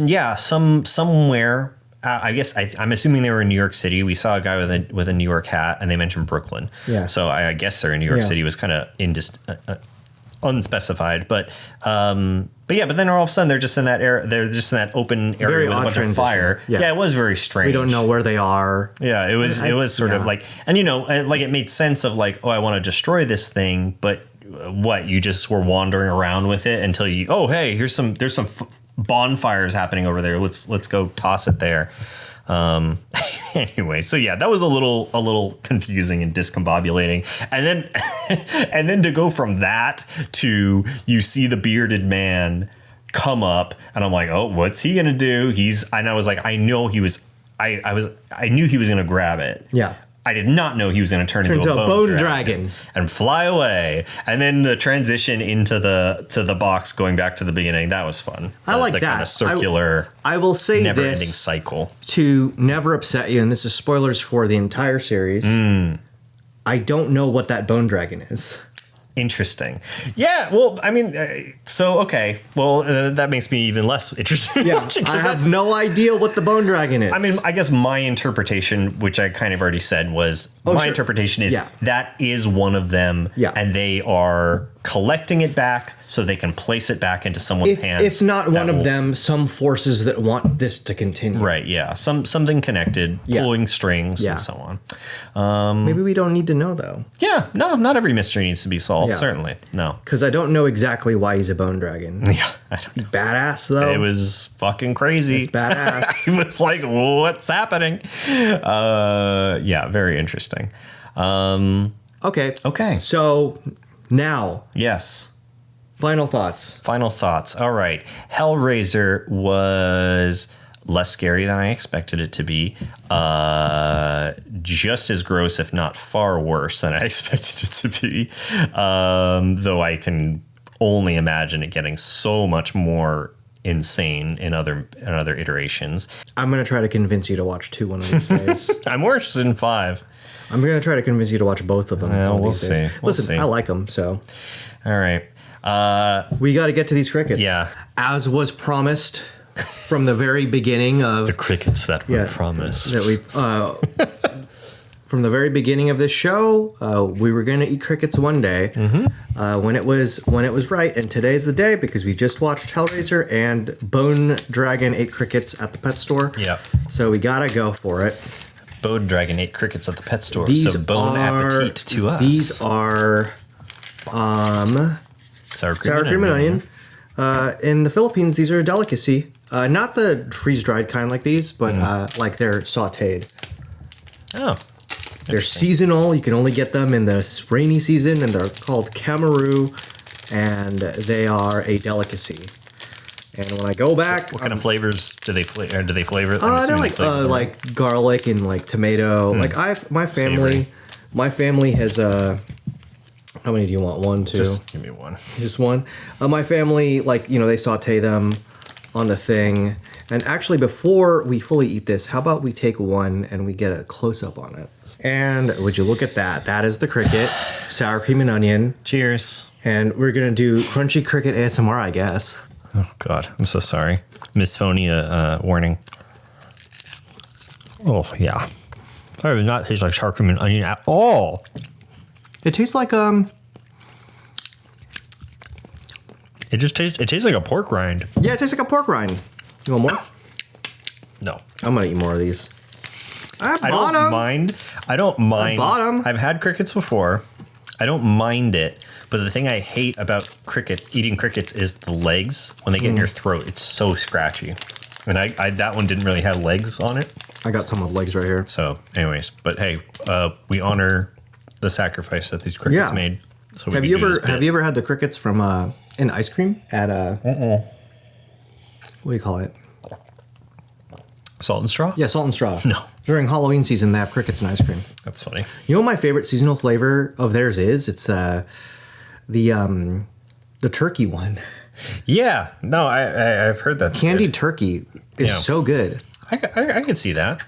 somewhere. I guess I'm assuming they were in New York City. We saw a guy with a New York hat, and they mentioned Brooklyn. Yeah. So I guess they're in New York City. It was kind of unspecified, but then all of a sudden they're just in that area. They're just in that open area Very with a odd bunch transition. of fire. Yeah, it was very strange. We don't know where they are. Yeah, it was sort of like, and like it made sense of like, oh, I want to destroy this thing, but what, you just were wandering around with it until hey, there's some bonfires happening over there. Let's go toss it there. Anyway, so yeah, that was a little confusing and discombobulating. And then to go from that to you see the bearded man come up and I'm like, oh, what's he going to do? I was like, I knew he was going to grab it. Yeah. I did not know he was going to turn into a bone dragon and fly away. And then the transition into the box going back to the beginning, that was fun. I like the that. kind of circular, I will say never-ending this cycle. to never upset you, and this is spoilers for the entire series. I don't know what that bone dragon is. Interesting. Yeah, well, I mean, okay. Well, that makes me even less interested. Yeah, I have no idea what the bone dragon is. I mean, I guess my interpretation, which I kind of already said, was interpretation is that is one of them, and they are collecting it back so they can place it back into someone's hands. If not one of them, some forces that want this to continue. Right, yeah. Something connected, pulling strings and so on. Maybe we don't need to know, though. Yeah, no, not every mystery needs to be solved, certainly. No. Because I don't know exactly why he's a bone dragon. Yeah, I don't know. He's badass, though. It was fucking crazy. It's badass. It was like, what's happening? Yeah, very interesting. Okay. So now. Yes. Final thoughts. All right. Hellraiser was less scary than I expected it to be. Just as gross, if not far worse than I expected it to be. Though I can only imagine it getting so much more insane in other iterations. I'm going to try to convince you to watch 2 one of these days. I'm more interested in 5. I'm going to try to convince you to watch both of them. Well, we'll see. Listen, I like them, so. All right. We got to get to these crickets. Yeah. As was promised from the very beginning of... The crickets that were promised. From the very beginning of this show, we were going to eat crickets one day when it was right. And today's the day because we just watched Hellraiser and Bone Dragon ate crickets at the pet store. Yeah. So we got to go for it. Bone Dragon ate crickets at the pet store. So bon appetit to us. These are sour cream and onion. In the Philippines, these are a delicacy. Not the freeze-dried kind like these, but like they're sautéed. Oh. They're seasonal. You can only get them in the rainy season, and they're called Cameroon, and they are a delicacy. And when I go back, what kind of flavors do they flavor? Do they flavor it? They're like garlic and like tomato. Like my family has how many do you want? 1, 2. Just give me one. Just one. My family, they saute them on the thing. And actually, before we fully eat this, how about we take one and we get a close up on it? And would you look at that? That is the cricket, sour cream and onion. Cheers. And we're gonna do crunchy cricket ASMR, I guess. Oh God, I'm so sorry. Misphonia warning. Oh yeah, that does not taste like sour cream and onion at all. It tastes like It tastes like a pork rind. Yeah, it tastes like a pork rind. You want more? No. I'm gonna eat more of these. I don't mind. I bought 'em. I've had crickets before. I don't mind it. But the thing I hate about eating crickets is the legs. When they get in your throat, it's so scratchy. And I that one didn't really have legs on it. I got some with legs right here. So anyways, but hey, we honor the sacrifice that these crickets made. So have you ever had the crickets from in ice cream at what do you call it? Salt and straw? Yeah, salt and straw. No. During Halloween season, they have crickets and ice cream. That's funny. You know what my favorite seasonal flavor of theirs is? It's the turkey one. Yeah. No, I've heard that. Candied turkey is so good. I could see that.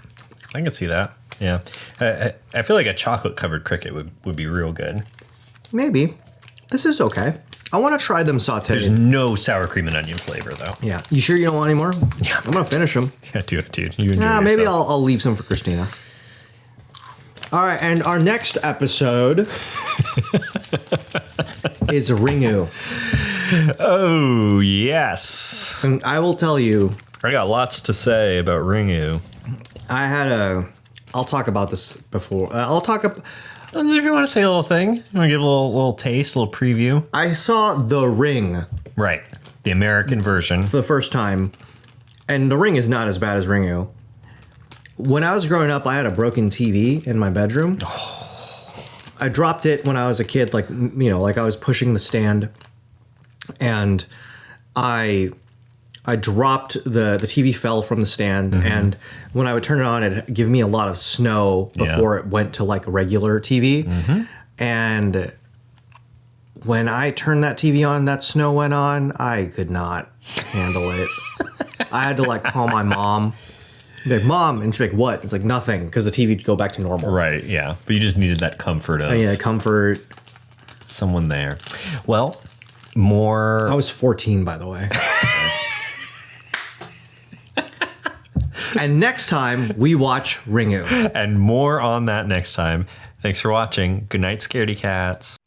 I could see that. Yeah. I feel like a chocolate covered cricket would be real good. Maybe. This is okay. I want to try them sauteed. There's no sour cream and onion flavor, though. Yeah. You sure you don't want any more? Yeah. I'm going to finish them. Yeah, do it, dude. You enjoy yourself. Maybe I'll leave some for Christina. All right. And our next episode is Ringu. Oh, yes. And I will tell you, I got lots to say about Ringu. I'll talk about this before. If you want to say a little thing, you want to give a little taste, a little preview. I saw The Ring Right. The American version. for the first time, and The Ring is not as bad as Ringu. When I was growing up, I had a broken TV in my bedroom. I dropped it when I was a kid, like I was pushing the stand, and I dropped the TV fell from the stand, and when I would turn it on, it'd give me a lot of snow before it went to like a regular TV. And when I turned that TV on, that snow went on. I could not handle it. I had to like call my mom. Be like, Mom, and she'd be like, what? It's like nothing, because the TV would go back to normal. Right, yeah. But you just needed that comfort of Comfort. someone there. Well, more... I was 14, by the way. And next time, we watch Ringu. And more on that next time. Thanks for watching. Good night, Scaredy Cats.